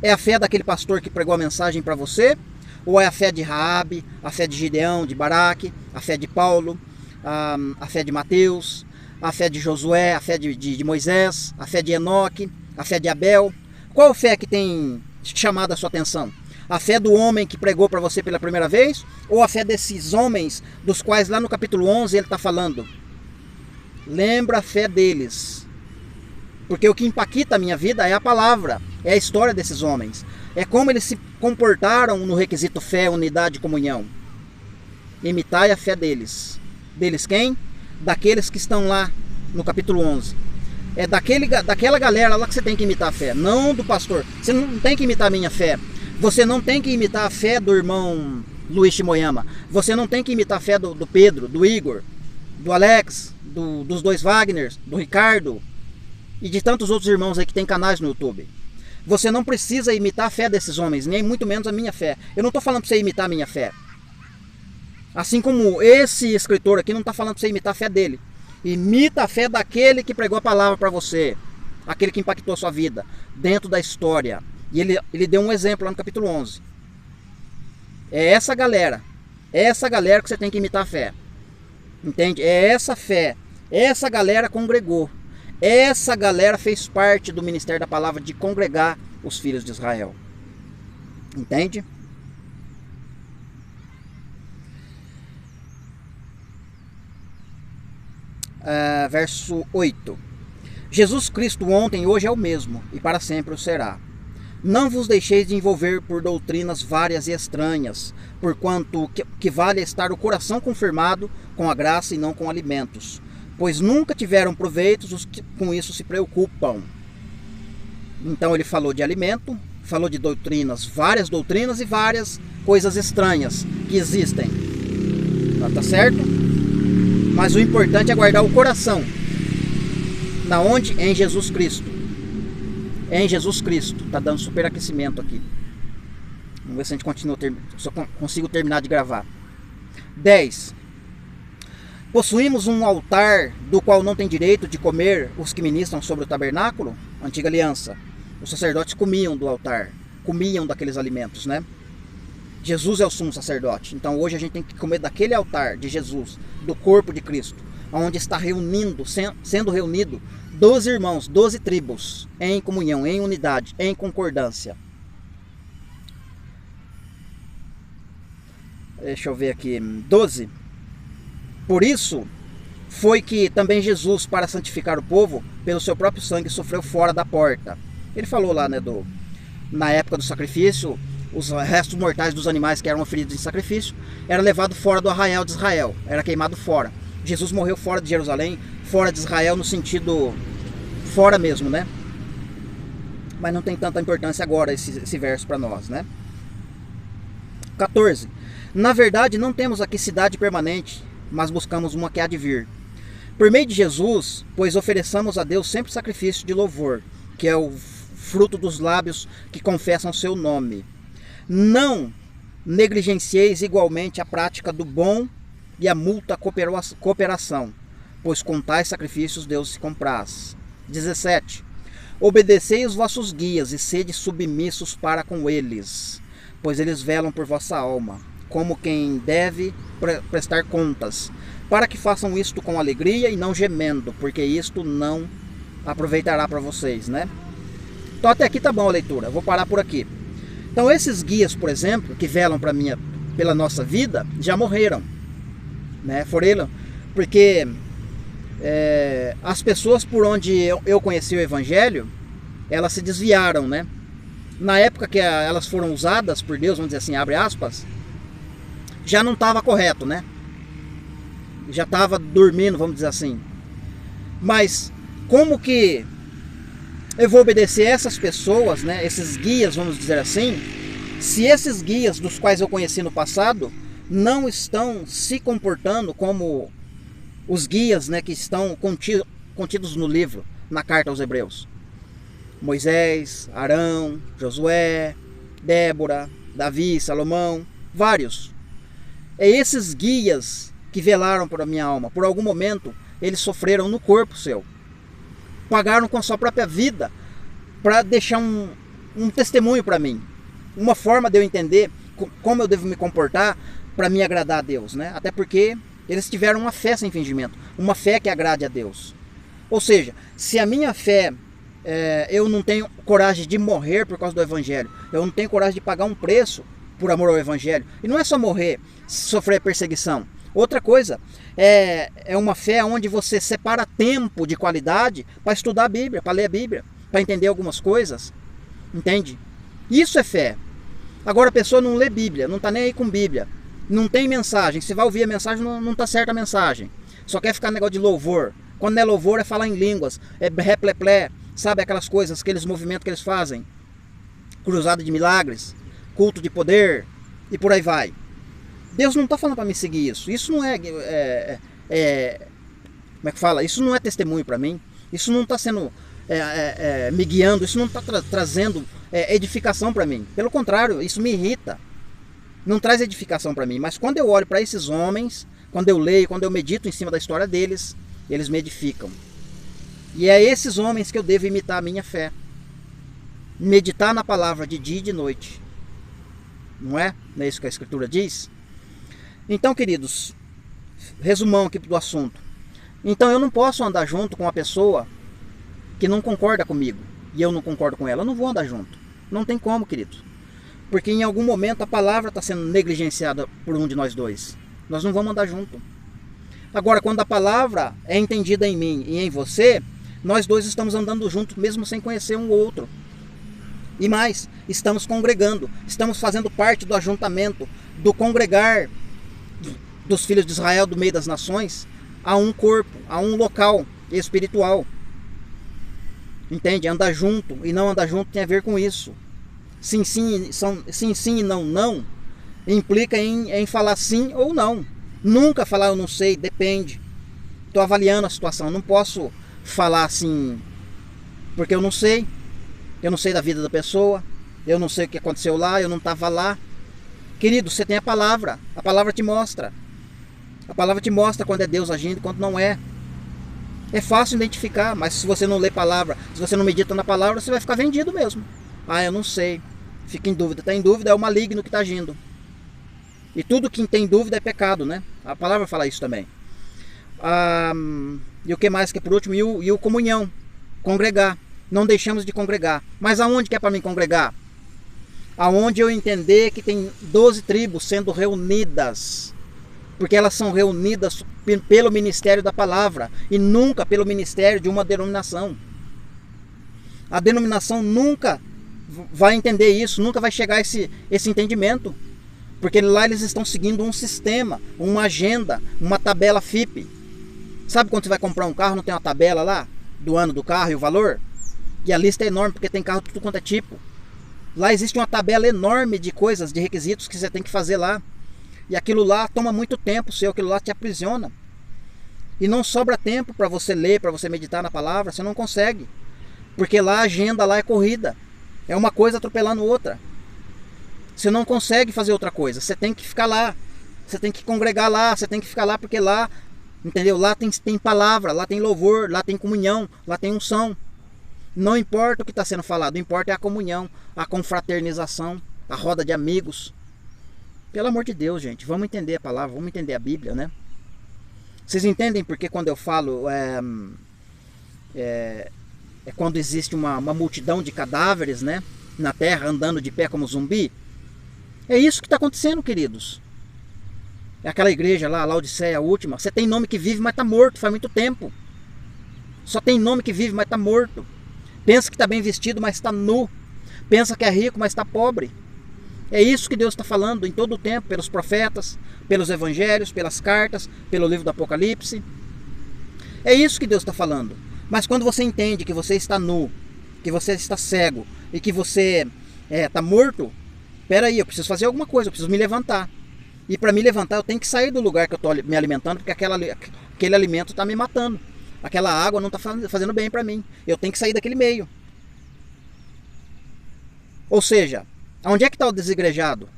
É a fé daquele pastor que pregou a mensagem para você? Ou é a fé de Raabe, a fé de Gideão, de Baraque, a fé de Paulo, a fé de Mateus, a fé de Josué, a fé de Moisés, a fé de Enoque, a fé de Abel? Qual fé que tem chamado a sua atenção? A fé do homem que pregou para você pela primeira vez? Ou a fé desses homens dos quais lá no capítulo 11 ele está falando? Lembra a fé deles. Porque o que impacta a minha vida é a palavra, é a história desses homens. É como eles se comportaram no requisito fé, unidade e comunhão. Imitai a fé deles. Deles quem? Daqueles que estão lá no capítulo 11. É daquela galera lá que você tem que imitar a fé, não do pastor. Você não tem que imitar a minha fé. Você não tem que imitar a fé do irmão Luiz Shimoyama. Você não tem que imitar a fé do Pedro, do Igor, do Alex, dos dois Wagners, do Ricardo e de tantos outros irmãos aí que tem canais no YouTube. Você não precisa imitar a fé desses homens, nem muito menos a minha fé. Eu não estou falando para você imitar a minha fé. Assim como esse escritor aqui não está falando para você imitar a fé dele. Imita a fé daquele que pregou a palavra para você. Aquele que impactou a sua vida, dentro da história. E ele deu um exemplo lá no capítulo 11. É essa galera que você tem que imitar a fé. Entende? É essa fé. Essa galera congregou. Essa galera fez parte do ministério da palavra de congregar os filhos de Israel. Entende? Verso 8. Jesus Cristo ontem e hoje é o mesmo, e para sempre o será. Não vos deixeis de envolver por doutrinas várias e estranhas, porquanto que vale estar o coração confirmado com a graça e não com alimentos, pois nunca tiveram proveitos os que com isso se preocupam. Então ele falou de alimento, falou de doutrinas, várias doutrinas e várias coisas estranhas que existem. Tá certo? Mas o importante é guardar o coração. Na onde? Em Jesus Cristo. Em Jesus Cristo. Tá dando superaquecimento aqui. Vamos ver se a gente continua, se eu consigo terminar de gravar. 10. Possuímos um altar do qual não tem direito de comer os que ministram sobre o tabernáculo? Antiga aliança. Os sacerdotes comiam do altar, comiam daqueles alimentos, né? Jesus é o sumo sacerdote. Então hoje a gente tem que comer daquele altar de Jesus, do corpo de Cristo, onde está sendo reunido 12 irmãos, 12 tribos, em comunhão, em unidade, em concordância. Deixa eu ver aqui. 12. Por isso foi que também Jesus, para santificar o povo, pelo seu próprio sangue, sofreu fora da porta. Ele falou lá, né, na época do sacrifício, os restos mortais dos animais que eram oferidos em sacrifício, era levado fora do arraial de Israel, era queimado fora. Jesus morreu fora de Jerusalém, fora de Israel, no sentido fora mesmo, né? Mas não tem tanta importância agora esse verso para nós, né? 14. Na verdade, não temos aqui cidade permanente, mas buscamos uma que há de vir. Por meio de Jesus, pois ofereçamos a Deus sempre sacrifício de louvor, que é o fruto dos lábios que confessam seu nome. Não negligencieis igualmente a prática do bom e a multa cooperação, pois com tais sacrifícios Deus se compraz. 17. Obedecei os vossos guias e sede submissos para com eles, pois eles velam por vossa alma, como quem deve prestar contas, para que façam isto com alegria e não gemendo, porque isto não aproveitará para vocês, né? Então até aqui tá bom a leitura, vou parar por aqui. Então esses guias, por exemplo, que velam pela nossa vida, já morreram, né? Foram, porque as pessoas por onde eu conheci o Evangelho, elas se desviaram, né? Na época que elas foram usadas por Deus, vamos dizer assim, abre aspas, já não estava correto, né? Já estava dormindo, vamos dizer assim. Mas como que eu vou obedecer essas pessoas, né? Esses guias, vamos dizer assim, se esses guias dos quais eu conheci no passado não estão se comportando como os guias, né, que estão contidos no livro, na carta aos Hebreus? Moisés, Arão, Josué, Débora, Davi, Salomão, vários. É esses guias que velaram por a minha alma. Por algum momento, eles sofreram no corpo seu. Pagaram com a sua própria vida para deixar um testemunho para mim. Uma forma de eu entender como eu devo me comportar para me agradar a Deus, né? Até porque eles tiveram uma fé sem fingimento. Uma fé que agrade a Deus. Ou seja, se a minha fé... eu não tenho coragem de morrer por causa do Evangelho. Eu não tenho coragem de pagar um preço por amor ao Evangelho. E não é só morrer, sofrer perseguição. Outra coisa, é uma fé onde você separa tempo de qualidade para estudar a Bíblia, para ler a Bíblia, para entender algumas coisas. Entende? Isso é fé. Agora a pessoa não lê Bíblia, não está nem aí com Bíblia. Não tem mensagem. Se vai ouvir a mensagem, não está certa a mensagem. Só quer ficar no negócio de louvor. Quando não é louvor, é falar em línguas. É repleplé. Sabe aquelas coisas, aqueles movimentos que eles fazem? Cruzada de milagres, culto de poder e por aí vai. Deus não está falando para me seguir isso. Isso não como é que fala? Isso não é testemunho para mim. Isso não está sendo me guiando. Isso não está trazendo edificação para mim. Pelo contrário, isso me irrita. Não traz edificação para mim. Mas quando eu olho para esses homens, quando eu leio, quando eu medito em cima da história deles, eles me edificam. E é esses homens que eu devo imitar a minha fé. Meditar na palavra de dia e de noite. Não é? Não é isso que a Escritura diz? Então, queridos, resumão aqui do assunto. Então eu não posso andar junto com uma pessoa que não concorda comigo e eu não concordo com ela. Eu não vou andar junto. Não tem como, querido. Porque em algum momento a palavra está sendo negligenciada por um de nós dois. Nós não vamos andar junto. Agora, quando a palavra é entendida em mim e em você, nós dois estamos andando juntos, mesmo sem conhecer um ou outro. E mais, estamos congregando, estamos fazendo parte do ajuntamento, do congregar dos filhos de Israel do meio das nações, a um corpo, a um local espiritual. Entende? Andar junto e não andar junto tem a ver com isso. Sim, sim e não implica em falar sim ou não. Nunca falar eu não sei, depende. Estou avaliando a situação, não posso falar assim porque eu não sei. Eu não sei da vida da pessoa, eu não sei o que aconteceu lá, eu não estava lá. Querido, você tem a palavra te mostra. A palavra te mostra quando é Deus agindo e quando não é. É fácil identificar, mas se você não lê palavra, se você não medita na palavra, você vai ficar vendido mesmo. Ah, eu não sei. Fica em dúvida. Está em dúvida, é o maligno que está agindo. E tudo que tem dúvida é pecado, né? A palavra fala isso também. E o que mais que é por último? E o comunhão. Congregar. Não deixamos de congregar. Mas aonde que é para mim congregar? Aonde eu entender que tem 12 tribos sendo reunidas. Porque elas são reunidas pelo ministério da palavra. E nunca pelo ministério de uma denominação. A denominação nunca vai entender isso. Nunca vai chegar a esse entendimento. Porque lá eles estão seguindo um sistema, uma agenda, uma tabela FIPE. Sabe quando você vai comprar um carro, não tem uma tabela lá? Do ano do carro e o valor? E a lista é enorme, porque tem carro de tudo quanto é tipo. Lá existe uma tabela enorme de coisas, de requisitos que você tem que fazer lá. E aquilo lá toma muito tempo seu, aquilo lá te aprisiona. E não sobra tempo para você ler, para você meditar na palavra, você não consegue. Porque lá a agenda lá é corrida. É uma coisa atropelando outra. Você não consegue fazer outra coisa, você tem que ficar lá. Você tem que congregar lá, você tem que ficar lá porque lá, entendeu? Lá tem palavra, lá tem louvor, lá tem comunhão, lá tem unção. Não importa o que está sendo falado, importa é a comunhão, a confraternização, a roda de amigos. Pelo amor de Deus, gente, vamos entender a palavra, vamos entender a Bíblia, né? Vocês entendem porque quando eu falo é quando existe uma multidão de cadáveres, né, na terra, andando de pé como zumbi? É isso que está acontecendo, queridos. É aquela igreja lá, Laodiceia, a última. Você tem nome que vive, mas está morto faz muito tempo. Só tem nome que vive, mas está morto. Pensa que está bem vestido, mas está nu. Pensa que é rico, mas está pobre. É isso que Deus está falando em todo o tempo, pelos profetas, pelos evangelhos, pelas cartas, pelo livro do Apocalipse. É isso que Deus está falando. Mas quando você entende que você está nu, que você está cego e que você está morto, peraí, eu preciso fazer alguma coisa, eu preciso me levantar. E para me levantar eu tenho que sair do lugar que eu estou me alimentando, porque aquele alimento está me matando. Aquela água não está fazendo bem para mim. Eu tenho que sair daquele meio. Ou seja, onde é que está o desigrejado?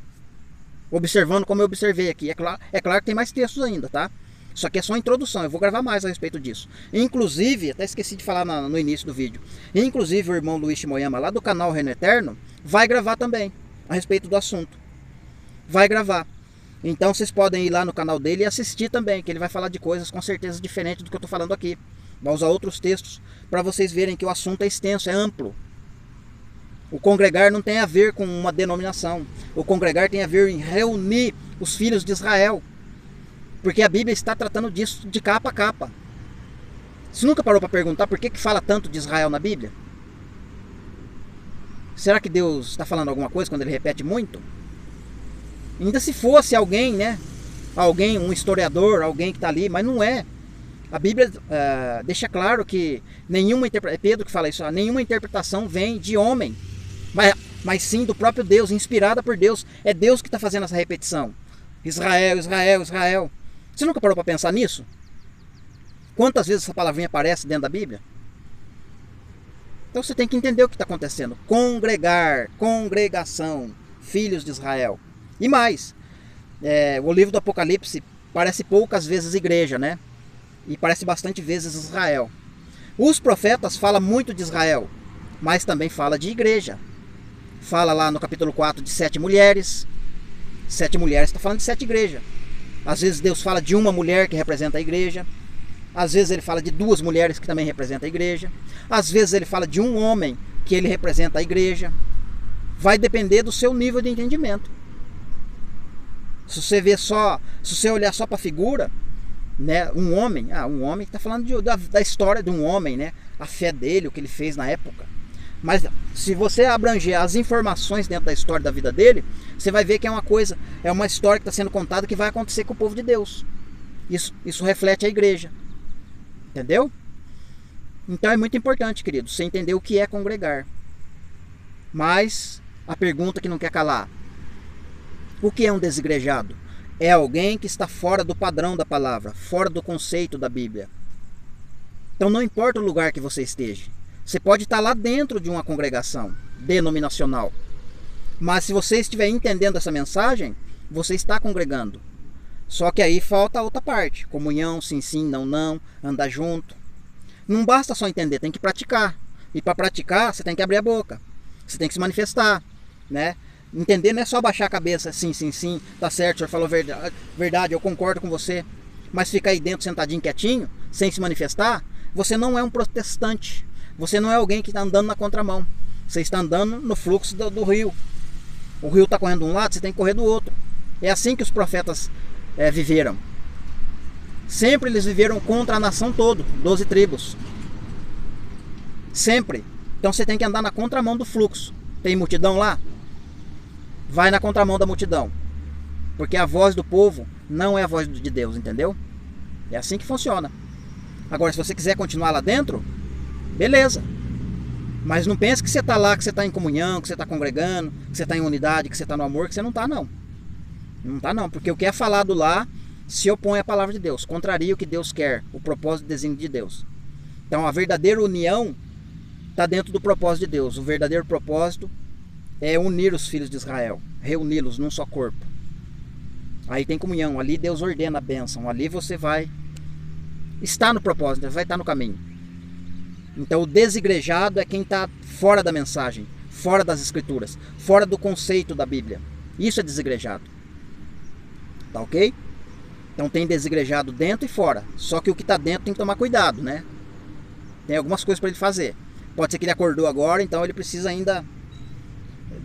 Observando como eu observei aqui. É claro que tem mais textos ainda, tá? Isso aqui é só a introdução, eu vou gravar mais a respeito disso. Inclusive, até esqueci de falar no início do vídeo, inclusive o irmão Luiz Moyama, lá do canal Reino Eterno, vai gravar também a respeito do assunto. Vai gravar. Então vocês podem ir lá no canal dele e assistir também, que ele vai falar de coisas com certeza diferentes do que eu estou falando aqui. Vai usar outros textos para vocês verem que o assunto é extenso, é amplo. O congregar não tem a ver com uma denominação. O congregar tem a ver em reunir os filhos de Israel. Porque a Bíblia está tratando disso de capa a capa. Você nunca parou para perguntar por que fala tanto de Israel na Bíblia? Será que Deus está falando alguma coisa quando ele repete muito? Ainda se fosse alguém, né? Alguém, um historiador, alguém que está ali, mas não é. A Bíblia deixa claro que nenhuma interpretação, é Pedro que fala isso, nenhuma interpretação vem de homem, mas sim do próprio Deus, inspirada por Deus. É Deus que está fazendo essa repetição. Israel, Israel, Israel. Você nunca parou para pensar nisso? Quantas vezes essa palavrinha aparece dentro da Bíblia? Então você tem que entender o que está acontecendo. Congregar, congregação, filhos de Israel. E mais, o livro do Apocalipse parece poucas vezes igreja, né? E parece bastante vezes Israel. Os profetas falam muito de Israel, mas também fala de igreja. Fala lá no capítulo 4 de 7 mulheres. 7 mulheres está falando de 7 igrejas. Às vezes Deus fala de uma mulher que representa a igreja. Às vezes ele fala de 2 mulheres que também representam a igreja. Às vezes ele fala de um homem que ele representa a igreja. Vai depender do seu nível de entendimento. Se você olhar só para a figura, né, um homem está falando da história de um homem, né, a fé dele, o que ele fez na época. Mas se você abranger as informações dentro da história da vida dele, você vai ver que é uma história que está sendo contada que vai acontecer com o povo de Deus. Isso reflete a igreja. Entendeu? Então é muito importante, querido, você entender o que é congregar. Mas a pergunta que não quer calar: o que é um desigrejado? É alguém que está fora do padrão da palavra, fora do conceito da Bíblia. Então não importa o lugar que você esteja. Você pode estar lá dentro de uma congregação denominacional. Mas se você estiver entendendo essa mensagem, você está congregando. Só que aí falta a outra parte. Comunhão, sim, sim, não, não, andar junto. Não basta só entender, tem que praticar. E para praticar, você tem que abrir a boca. Você tem que se manifestar, né? Entender não é só baixar a cabeça, sim, sim, sim, tá certo, o senhor falou verdade, eu concordo com você. Mas ficar aí dentro sentadinho quietinho, sem se manifestar, você não é um protestante. Você não é alguém que está andando na contramão. Você está andando no fluxo do rio. O rio está correndo de um lado, você tem que correr do outro. É assim que os profetas viveram. Sempre eles viveram contra a nação toda, 12 tribos. Sempre. Então você tem que andar na contramão do fluxo. Tem multidão lá? Vai na contramão da multidão. Porque a voz do povo não é a voz de Deus, entendeu? É assim que funciona. Agora, se você quiser continuar lá dentro, beleza. Mas não pense que você está lá, que você está em comunhão, que você está congregando, que você está em unidade, que você está no amor, que você não está, não. Não está, não. Porque o que é falado lá se opõe à palavra de Deus, contraria o que Deus quer, o propósito e desenho de Deus. Então a verdadeira união está dentro do propósito de Deus. O verdadeiro propósito é unir os filhos de Israel, reuni-los num só corpo. Aí tem comunhão, ali Deus ordena a bênção, ali você vai estar no propósito, vai estar no caminho. Então o desigrejado é quem está fora da mensagem, fora das escrituras, fora do conceito da Bíblia. Isso é desigrejado. tá ok? Então tem desigrejado dentro e fora. Só que o que está dentro tem que tomar cuidado, né? Tem algumas coisas para ele fazer. Pode ser que ele acordou agora, então ele precisa ainda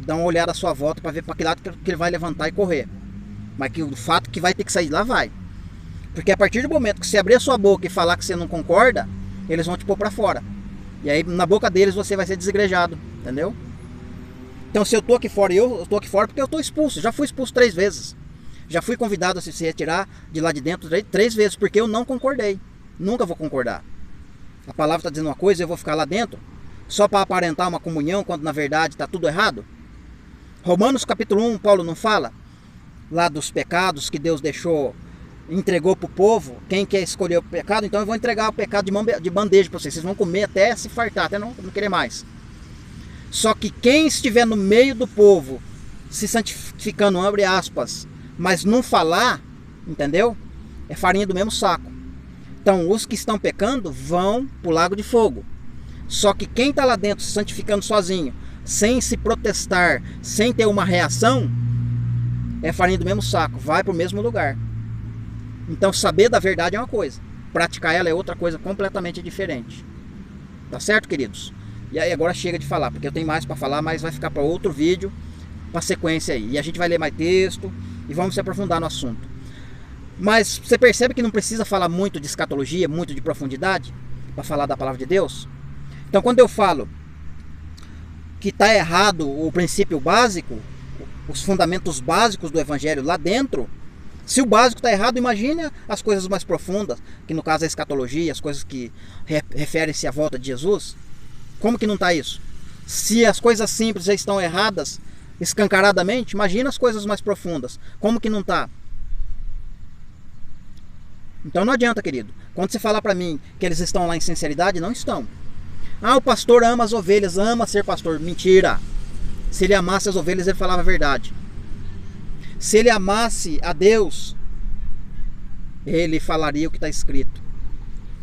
dar uma olhada à sua volta para ver para que lado que ele vai levantar e correr. Mas que o fato que vai ter que sair de lá, vai. Porque a partir do momento que você abrir a sua boca e falar que você não concorda, eles vão te pôr para fora. E aí na boca deles você vai ser desigrejado, entendeu? Então se eu tô aqui fora, eu tô aqui fora porque eu tô expulso. Já fui expulso 3 vezes. Já fui convidado a se retirar de lá de dentro 3 vezes, porque eu não concordei. Nunca vou concordar. A palavra está dizendo uma coisa e eu vou ficar lá dentro só para aparentar uma comunhão, quando na verdade está tudo errado. Romanos capítulo 1, Paulo não fala lá dos pecados que Deus entregou para o povo. Quem quer escolher o pecado, então eu vou entregar o pecado de bandeja para vocês. Vocês vão comer até se fartar, até não querer mais. Só que quem estiver no meio do povo, se santificando, abre aspas, mas não falar, entendeu? É farinha do mesmo saco. Então os que estão pecando vão para o lago de fogo. Só que quem está lá dentro se santificando sozinho, sem se protestar, sem ter uma reação, é farinha do mesmo saco, vai para o mesmo lugar. Então saber da verdade é uma coisa, praticar ela é outra coisa completamente diferente. Tá certo, queridos? E aí agora chega de falar, porque eu tenho mais para falar, mas vai ficar para outro vídeo, para sequência aí. E a gente vai ler mais texto e vamos se aprofundar no assunto. Mas você percebe que não precisa falar muito de escatologia, muito de profundidade, para falar da palavra de Deus? Então quando eu falo que está errado o princípio básico, os fundamentos básicos do evangelho lá dentro, se o básico está errado, imagine as coisas mais profundas, que no caso é a escatologia, as coisas que referem-se à volta de Jesus. Como que não está isso? Se as coisas simples já estão erradas, escancaradamente, imagina as coisas mais profundas. Como que não está? Então não adianta, querido. Quando você falar para mim que eles estão lá em sinceridade, não estão. Ah, o pastor ama as ovelhas, ama ser pastor. Mentira. Se ele amasse as ovelhas, ele falava a verdade. Se ele amasse a Deus, ele falaria o que está escrito.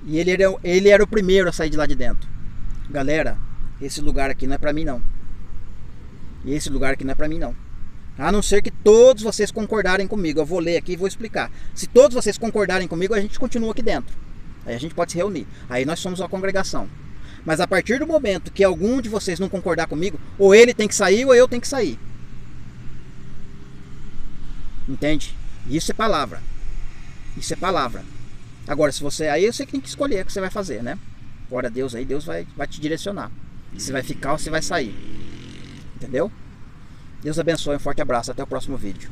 E ele era o primeiro a sair de lá de dentro. Galera, esse lugar aqui não é para mim não. E esse lugar aqui não é para mim não. A não ser que todos vocês concordarem comigo. Eu vou ler aqui e vou explicar. Se todos vocês concordarem comigo, a gente continua aqui dentro. Aí a gente pode se reunir. Aí nós somos uma congregação. Mas a partir do momento que algum de vocês não concordar comigo, ou ele tem que sair ou eu tenho que sair. Entende? Isso é palavra. Isso é palavra. Agora, se você... Aí você tem que escolher o que você vai fazer, né? Ora a Deus aí, Deus vai te direcionar. Se vai ficar ou se vai sair. Entendeu? Deus abençoe, um forte abraço, até o próximo vídeo.